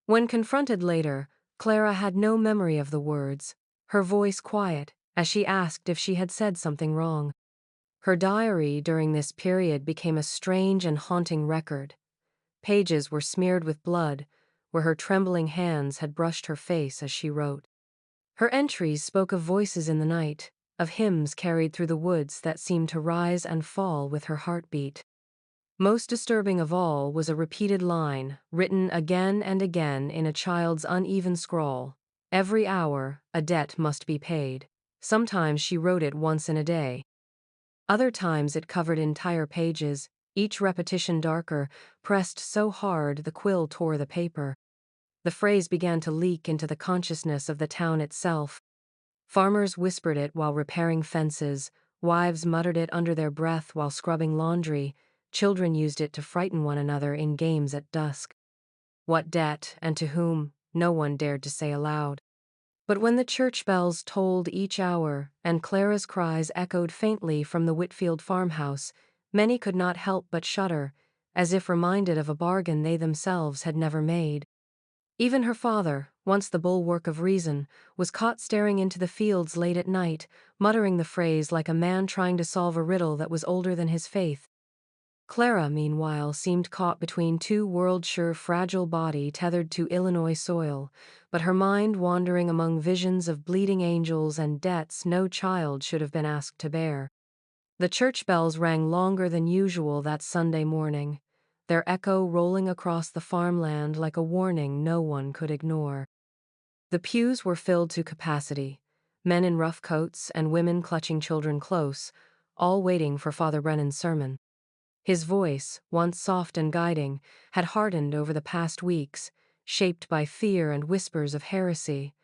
When confronted later, Clara had no memory of the words, her voice quiet, as she asked if she had said something wrong. Her diary during this period became a strange and haunting record. Pages were smeared with blood, where her trembling hands had brushed her face as she wrote. Her entries spoke of voices in the night, of hymns carried through the woods that seemed to rise and fall with her heartbeat. Most disturbing of all was a repeated line, written again and again in a child's uneven scrawl. Every hour, a debt must be paid. Sometimes she wrote it once in a day. Other times it covered entire pages, each repetition darker, pressed so hard the quill tore the paper. The phrase began to leak into the consciousness of the town itself. Farmers whispered it while repairing fences, wives muttered it under their breath while scrubbing laundry, children used it to frighten one another in games at dusk. What debt, and to whom, no one dared to say aloud. But when the church bells tolled each hour, and Clara's cries echoed faintly from the Whitfield farmhouse, many could not help but shudder, as if reminded of a bargain they themselves had never made. Even her father, once the bulwark of reason, was caught staring into the fields late at night, muttering the phrase like a man trying to solve a riddle that was older than his faith. Clara, meanwhile, seemed caught between two world-sure fragile body tethered to Illinois soil, but her mind wandering among visions of bleeding angels and debts no child should have been asked to bear. The church bells rang longer than usual that Sunday morning, their echo rolling across the farmland like a warning no one could ignore. The pews were filled to capacity, men in rough coats and women clutching children close, all waiting for Father Brennan's sermon. His voice, once soft and guiding, had hardened over the past weeks, shaped by fear and whispers of heresy.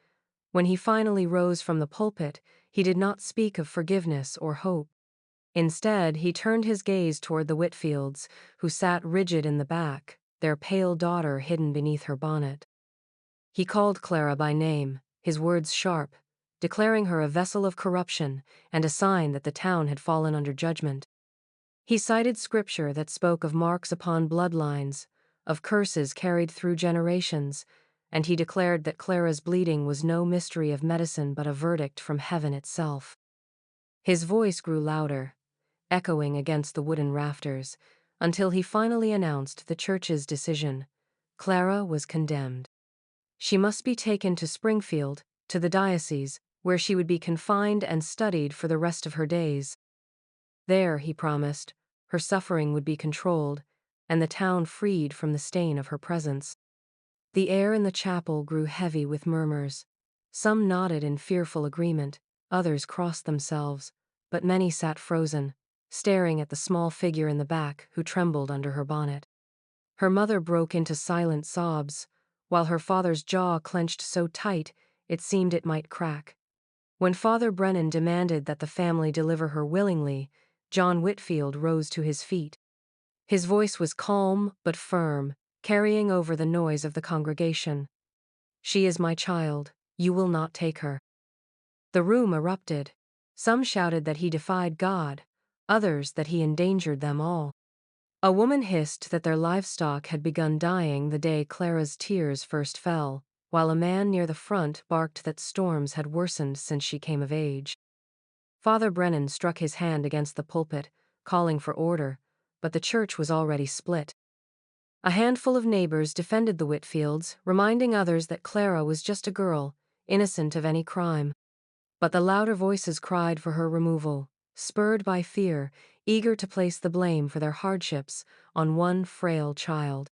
When he finally rose from the pulpit, he did not speak of forgiveness or hope. Instead, he turned his gaze toward the Whitfields, who sat rigid in the back, their pale daughter hidden beneath her bonnet. He called Clara by name, his words sharp, declaring her a vessel of corruption and a sign that the town had fallen under judgment. He cited scripture that spoke of marks upon bloodlines, of curses carried through generations, and he declared that Clara's bleeding was no mystery of medicine but a verdict from heaven itself. His voice grew louder, echoing against the wooden rafters, until he finally announced the church's decision. Clara was condemned. She must be taken to Springfield, to the diocese, where she would be confined and studied for the rest of her days. There, he promised, her suffering would be controlled, and the town freed from the stain of her presence. The air in the chapel grew heavy with murmurs. Some nodded in fearful agreement, others crossed themselves, but many sat frozen, staring at the small figure in the back who trembled under her bonnet. Her mother broke into silent sobs, while her father's jaw clenched so tight it seemed it might crack. When Father Brennan demanded that the family deliver her willingly, John Whitfield rose to his feet. His voice was calm but firm, carrying over the noise of the congregation. "She is my child, you will not take her." The room erupted. Some shouted that he defied God, others that he endangered them all. A woman hissed that their livestock had begun dying the day Clara's tears first fell, while a man near the front barked that storms had worsened since she came of age. Father Brennan struck his hand against the pulpit, calling for order, but the church was already split. A handful of neighbors defended the Whitfields, reminding others that Clara was just a girl, innocent of any crime. But the louder voices cried for her removal, spurred by fear, eager to place the blame for their hardships on one frail child.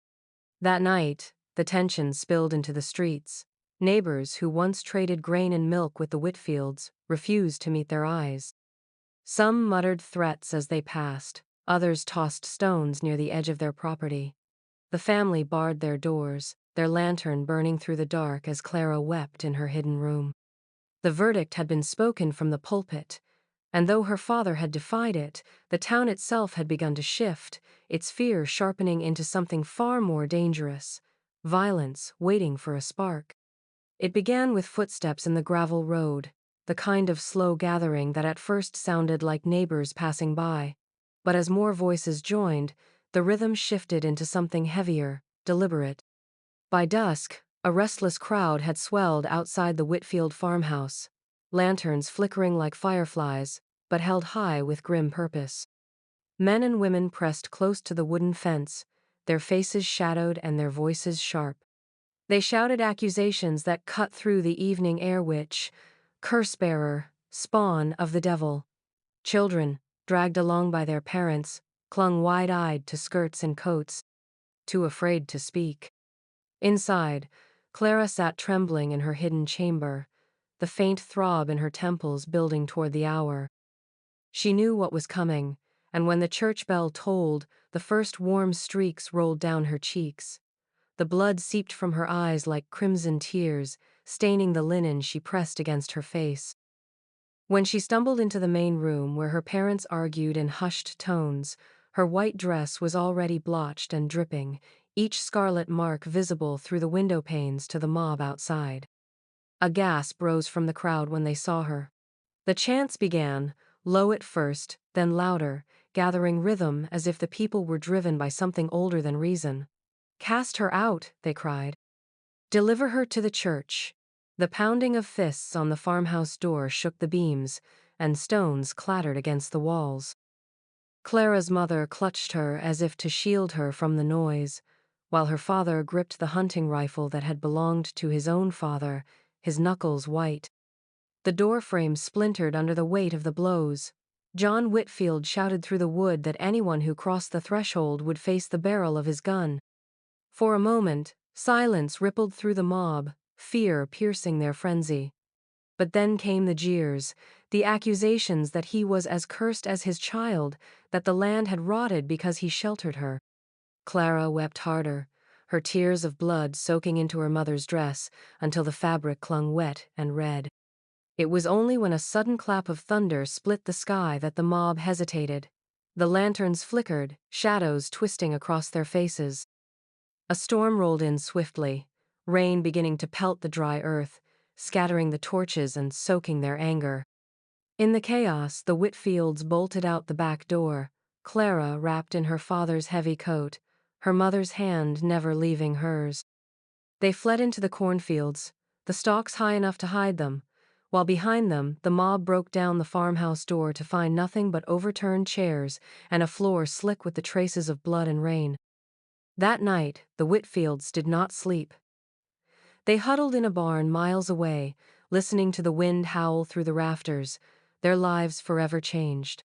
That night, the tension spilled into the streets. Neighbors who once traded grain and milk with the Whitfields refused to meet their eyes. Some muttered threats as they passed, others tossed stones near the edge of their property. The family barred their doors, their lantern burning through the dark as Clara wept in her hidden room. The verdict had been spoken from the pulpit, and though her father had defied it, the town itself had begun to shift, its fear sharpening into something far more dangerous: violence waiting for a spark. It began with footsteps in the gravel road, the kind of slow gathering that at first sounded like neighbors passing by. But as more voices joined, the rhythm shifted into something heavier, deliberate. By dusk, a restless crowd had swelled outside the Whitfield farmhouse, lanterns flickering like fireflies, but held high with grim purpose. Men and women pressed close to the wooden fence, their faces shadowed and their voices sharp. They shouted accusations that cut through the evening air: witch, curse-bearer, spawn of the devil. Children, dragged along by their parents, clung wide-eyed to skirts and coats, too afraid to speak. Inside, Clara sat trembling in her hidden chamber, the faint throb in her temples building toward the hour. She knew what was coming, and when the church bell tolled, the first warm streaks rolled down her cheeks. The blood seeped from her eyes like crimson tears, staining the linen she pressed against her face. When she stumbled into the main room where her parents argued in hushed tones, her white dress was already blotched and dripping, each scarlet mark visible through the window panes to the mob outside. A gasp rose from the crowd when they saw her. The chants began, low at first, then louder, gathering rhythm as if the people were driven by something older than reason. "Cast her out," they cried. "Deliver her to the church." The pounding of fists on the farmhouse door shook the beams, and stones clattered against the walls. Clara's mother clutched her as if to shield her from the noise, while her father gripped the hunting rifle that had belonged to his own father, his knuckles white. The doorframe splintered under the weight of the blows. John Whitfield shouted through the wood that anyone who crossed the threshold would face the barrel of his gun. For a moment, silence rippled through the mob, fear piercing their frenzy. But then came the jeers, the accusations that he was as cursed as his child, that the land had rotted because he sheltered her. Clara wept harder, her tears of blood soaking into her mother's dress until the fabric clung wet and red. It was only when a sudden clap of thunder split the sky that the mob hesitated. The lanterns flickered, shadows twisting across their faces. A storm rolled in swiftly, rain beginning to pelt the dry earth, scattering the torches and soaking their anger. In the chaos, the Whitfields bolted out the back door, Clara wrapped in her father's heavy coat, her mother's hand never leaving hers. They fled into the cornfields, the stalks high enough to hide them, while behind them the mob broke down the farmhouse door to find nothing but overturned chairs and a floor slick with the traces of blood and rain. That night, the Whitfields did not sleep. They huddled in a barn miles away, listening to the wind howl through the rafters, their lives forever changed.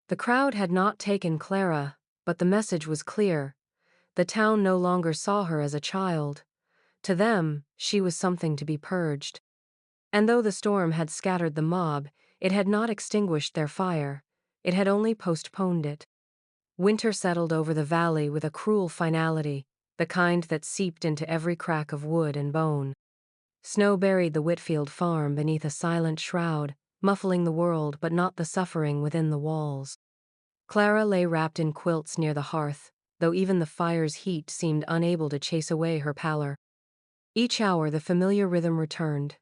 The crowd had not taken Clara, but the message was clear. The town no longer saw her as a child. To them, she was something to be purged. And though the storm had scattered the mob, it had not extinguished their fire. It had only postponed it. Winter settled over the valley with a cruel finality, the kind that seeped into every crack of wood and bone. Snow buried the Whitfield farm beneath a silent shroud, muffling the world but not the suffering within the walls. Clara lay wrapped in quilts near the hearth, though even the fire's heat seemed unable to chase away her pallor. Each hour the familiar rhythm returned,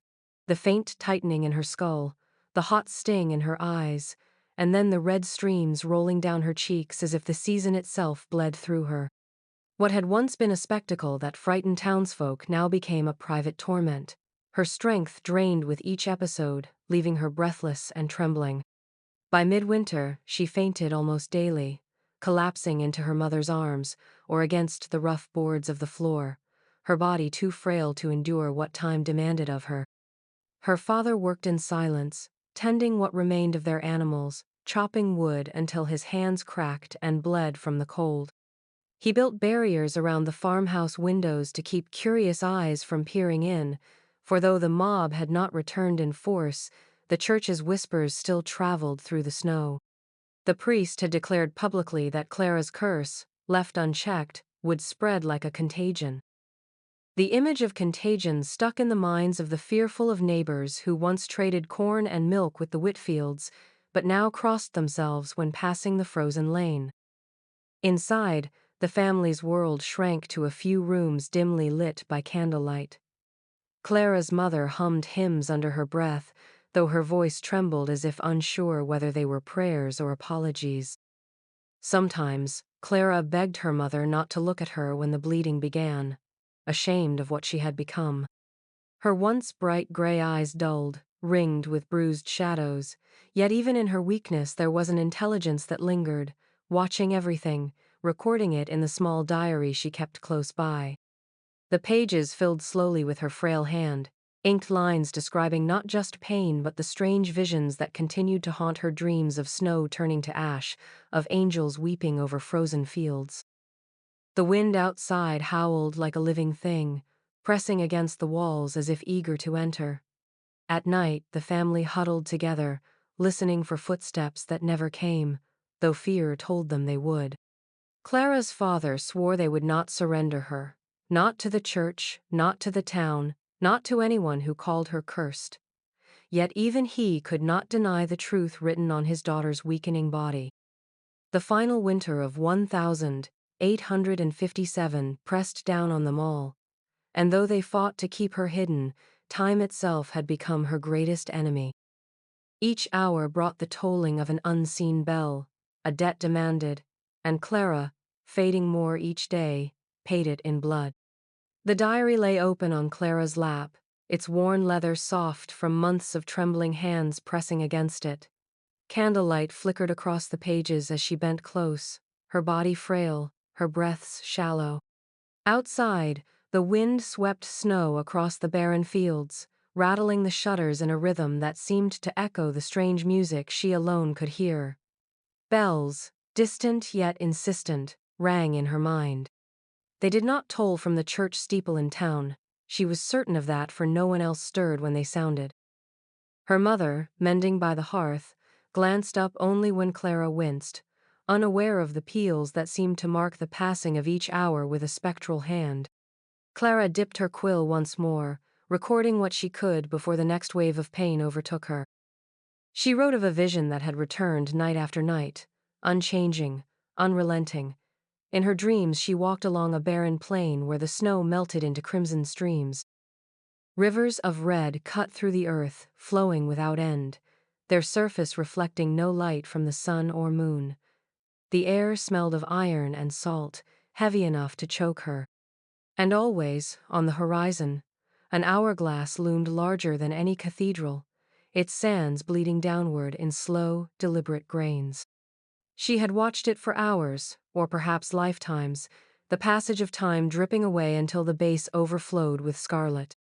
the faint tightening in her skull, the hot sting in her eyes, and then the red streams rolling down her cheeks as if the season itself bled through her. What had once been a spectacle that frightened townsfolk now became a private torment. Her strength drained with each episode, leaving her breathless and trembling. By midwinter, she fainted almost daily, collapsing into her mother's arms or against the rough boards of the floor, her body too frail to endure what time demanded of her. Her father worked in silence, tending what remained of their animals, chopping wood until his hands cracked and bled from the cold. He built barriers around the farmhouse windows to keep curious eyes from peering in, for though the mob had not returned in force, the church's whispers still traveled through the snow. The priest had declared publicly that Clara's curse, left unchecked, would spread like a contagion. The image of contagion stuck in the minds of the fearful of neighbors who once traded corn and milk with the Whitfields, but now crossed themselves when passing the frozen lane. Inside, the family's world shrank to a few rooms dimly lit by candlelight. Clara's mother hummed hymns under her breath, though her voice trembled as if unsure whether they were prayers or apologies. Sometimes, Clara begged her mother not to look at her when the bleeding began, ashamed of what she had become. Her once bright gray eyes dulled, ringed with bruised shadows, yet even in her weakness there was an intelligence that lingered, watching everything, recording it in the small diary she kept close by. The pages filled slowly with her frail hand, inked lines describing not just pain but the strange visions that continued to haunt her dreams of snow turning to ash, of angels weeping over frozen fields. The wind outside howled like a living thing, pressing against the walls as if eager to enter. At night, the family huddled together, listening for footsteps that never came, though fear told them they would. Clara's father swore they would not surrender her, not to the church, not to the town, not to anyone who called her cursed. Yet even he could not deny the truth written on his daughter's weakening body. The final winter of 1857 pressed down on them all, and though they fought to keep her hidden, time itself had become her greatest enemy. Each hour brought the tolling of an unseen bell, a debt demanded, and Clara, fading more each day, paid it in blood. The diary lay open on Clara's lap, its worn leather soft from months of trembling hands pressing against it. Candlelight flickered across the pages as she bent close, her body frail, her breaths shallow. Outside, the wind swept snow across the barren fields, rattling the shutters in a rhythm that seemed to echo the strange music she alone could hear. Bells, distant yet insistent, rang in her mind. They did not toll from the church steeple in town. She was certain of that, for no one else stirred when they sounded. Her mother, mending by the hearth, glanced up only when Clara winced, unaware of the peals that seemed to mark the passing of each hour with a spectral hand. Clara dipped her quill once more, recording what she could before the next wave of pain overtook her. She wrote of a vision that had returned night after night, unchanging, unrelenting. In her dreams she walked along a barren plain where the snow melted into crimson streams. Rivers of red cut through the earth, flowing without end, their surface reflecting no light from the sun or moon. The air smelled of iron and salt, heavy enough to choke her. And always, on the horizon, an hourglass loomed larger than any cathedral, its sands bleeding downward in slow, deliberate grains. She had watched it for hours, or perhaps lifetimes, the passage of time dripping away until the base overflowed with scarlet.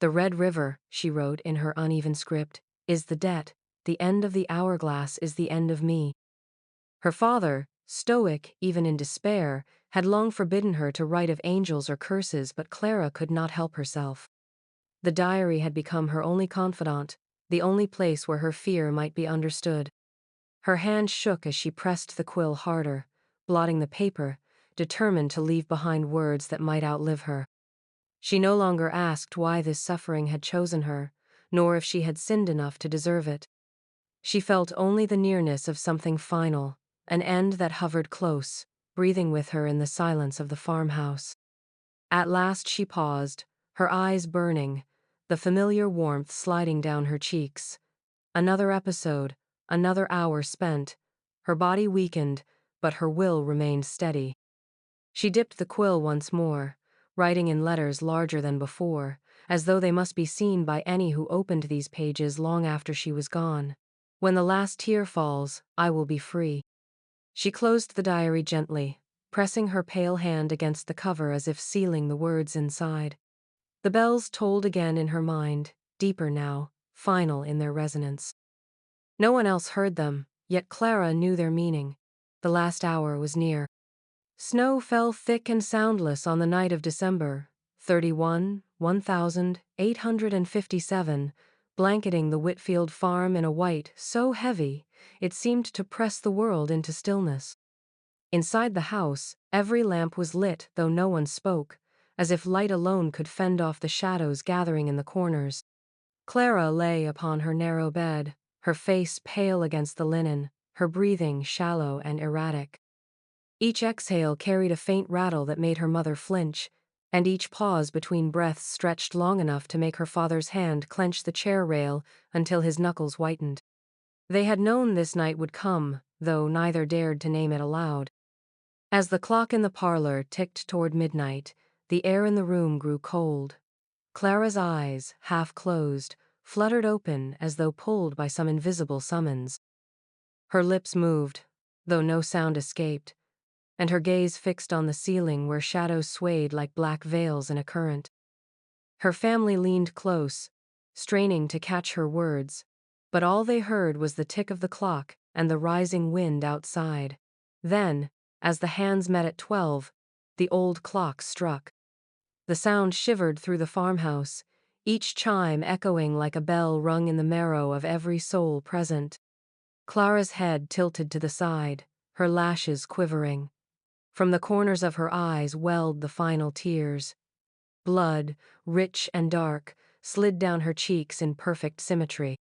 "The Red River," she wrote in her uneven script, "is the debt. The end of the hourglass is the end of me." Her father, stoic even in despair, had long forbidden her to write of angels or curses, but Clara could not help herself. The diary had become her only confidant, the only place where her fear might be understood. Her hand shook as she pressed the quill harder, blotting the paper, determined to leave behind words that might outlive her. She no longer asked why this suffering had chosen her, nor if she had sinned enough to deserve it. She felt only the nearness of something final, an end that hovered close, breathing with her in the silence of the farmhouse. At last she paused, her eyes burning, the familiar warmth sliding down her cheeks. Another episode, another hour spent. Her body weakened, but her will remained steady. She dipped the quill once more, writing in letters larger than before, as though they must be seen by any who opened these pages long after she was gone. "When the last tear falls, I will be free." She closed the diary gently, pressing her pale hand against the cover as if sealing the words inside. The bells tolled again in her mind, deeper now, final in their resonance. No one else heard them, yet Clara knew their meaning. The last hour was near. Snow fell thick and soundless on the night of December 31, 1857, blanketing the Whitfield farm in a white so heavy it seemed to press the world into stillness. Inside the house, every lamp was lit, though no one spoke, as if light alone could fend off the shadows gathering in the corners. Clara lay upon her narrow bed, her face pale against the linen, her breathing shallow and erratic. Each exhale carried a faint rattle that made her mother flinch, and each pause between breaths stretched long enough to make her father's hand clench the chair rail until his knuckles whitened. They had known this night would come, though neither dared to name it aloud. As the clock in the parlor ticked toward midnight, the air in the room grew cold. Clara's eyes, half closed, fluttered open as though pulled by some invisible summons. Her lips moved, though no sound escaped, and her gaze fixed on the ceiling where shadows swayed like black veils in a current. Her family leaned close, straining to catch her words, but all they heard was the tick of the clock and the rising wind outside. Then, as the hands met at 12, the old clock struck. The sound shivered through the farmhouse, each chime echoing like a bell rung in the marrow of every soul present. Clara's head tilted to the side, her lashes quivering. From the corners of her eyes welled the final tears. Blood, rich and dark, slid down her cheeks in perfect symmetry.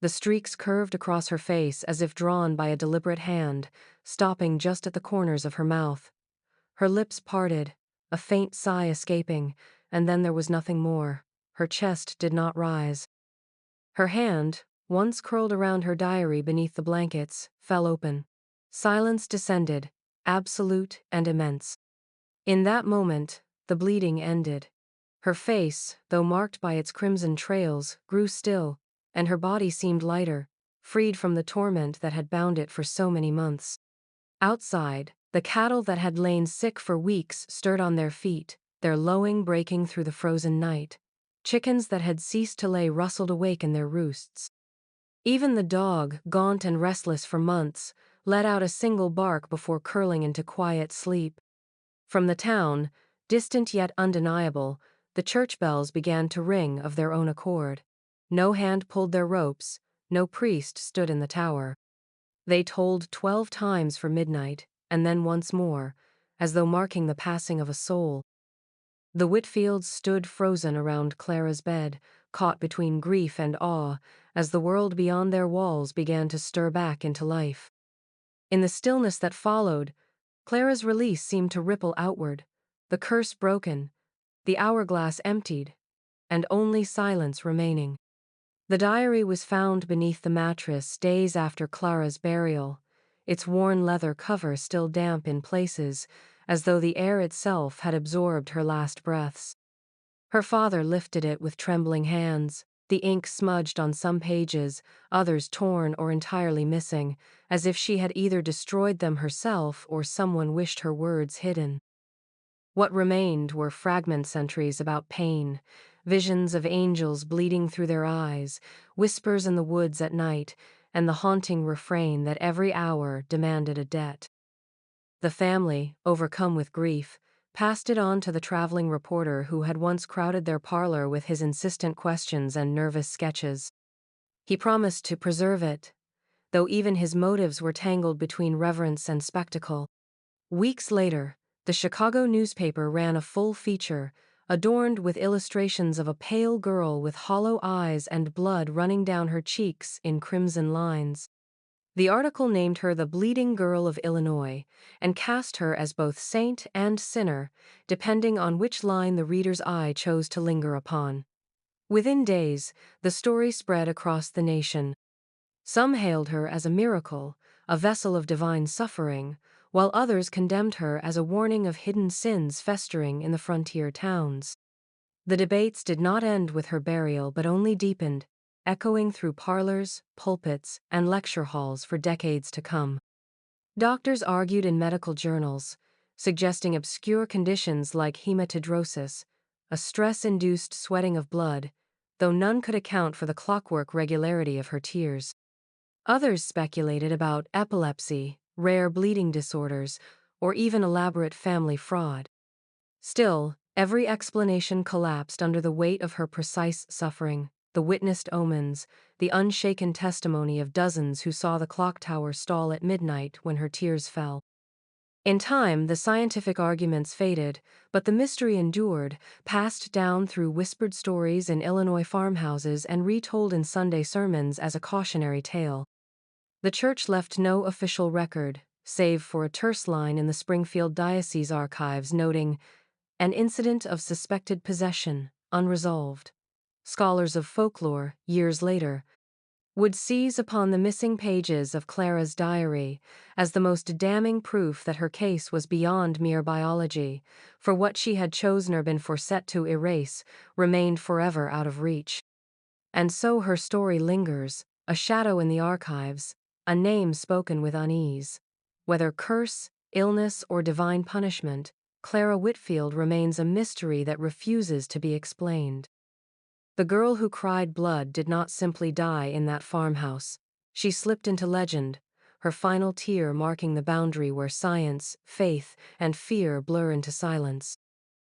The streaks curved across her face as if drawn by a deliberate hand, stopping just at the corners of her mouth. Her lips parted, a faint sigh escaping, and then there was nothing more. Her chest did not rise. Her hand, once curled around her diary beneath the blankets, fell open. Silence descended, absolute and immense. In that moment, the bleeding ended. Her face, though marked by its crimson trails, grew still, and her body seemed lighter, freed from the torment that had bound it for so many months. Outside, the cattle that had lain sick for weeks stirred on their feet, their lowing breaking through the frozen night. Chickens that had ceased to lay rustled awake in their roosts. Even the dog, gaunt and restless for months, let out a single bark before curling into quiet sleep. From the town, distant yet undeniable, the church bells began to ring of their own accord. No hand pulled their ropes, no priest stood in the tower. They tolled 12 times for midnight, and then once more, as though marking the passing of a soul. The Whitfields stood frozen around Clara's bed, caught between grief and awe, as the world beyond their walls began to stir back into life. In the stillness that followed, Clara's release seemed to ripple outward, the curse broken, the hourglass emptied, and only silence remaining. The diary was found beneath the mattress days after Clara's burial, its worn leather cover still damp in places, as though the air itself had absorbed her last breaths. Her father lifted it with trembling hands, the ink smudged on some pages, others torn or entirely missing, as if she had either destroyed them herself or someone wished her words hidden. What remained were fragment entries about pain, visions of angels bleeding through their eyes, whispers in the woods at night, and the haunting refrain that every hour demanded a debt. The family, overcome with grief, passed it on to the traveling reporter who had once crowded their parlor with his insistent questions and nervous sketches. He promised to preserve it, though even his motives were tangled between reverence and spectacle. Weeks later, the Chicago newspaper ran a full feature, adorned with illustrations of a pale girl with hollow eyes and blood running down her cheeks in crimson lines. The article named her the Bleeding Girl of Illinois and cast her as both saint and sinner, depending on which line the reader's eye chose to linger upon. Within days, the story spread across the nation. Some hailed her as a miracle, a vessel of divine suffering, while others condemned her as a warning of hidden sins festering in the frontier towns. The debates did not end with her burial but only deepened, echoing through parlors, pulpits, and lecture halls for decades to come. Doctors argued in medical journals, suggesting obscure conditions like hematidrosis, a stress-induced sweating of blood, though none could account for the clockwork regularity of her tears. Others speculated about epilepsy, rare bleeding disorders, or even elaborate family fraud. Still, every explanation collapsed under the weight of her precise suffering, the witnessed omens, the unshaken testimony of dozens who saw the clock tower stall at midnight when her tears fell. In time, the scientific arguments faded, but the mystery endured, passed down through whispered stories in Illinois farmhouses and retold in Sunday sermons as a cautionary tale. The church left no official record, save for a terse line in the Springfield Diocese archives noting, "An incident of suspected possession, unresolved." Scholars of folklore, years later, would seize upon the missing pages of Clara's diary as the most damning proof that her case was beyond mere biology, for what she had chosen or been forset to erase remained forever out of reach. And so her story lingers, a shadow in the archives, a name spoken with unease. Whether curse, illness, or divine punishment, Clara Whitfield remains a mystery that refuses to be explained. The girl who cried blood did not simply die in that farmhouse. She slipped into legend, her final tear marking the boundary where science, faith, and fear blur into silence.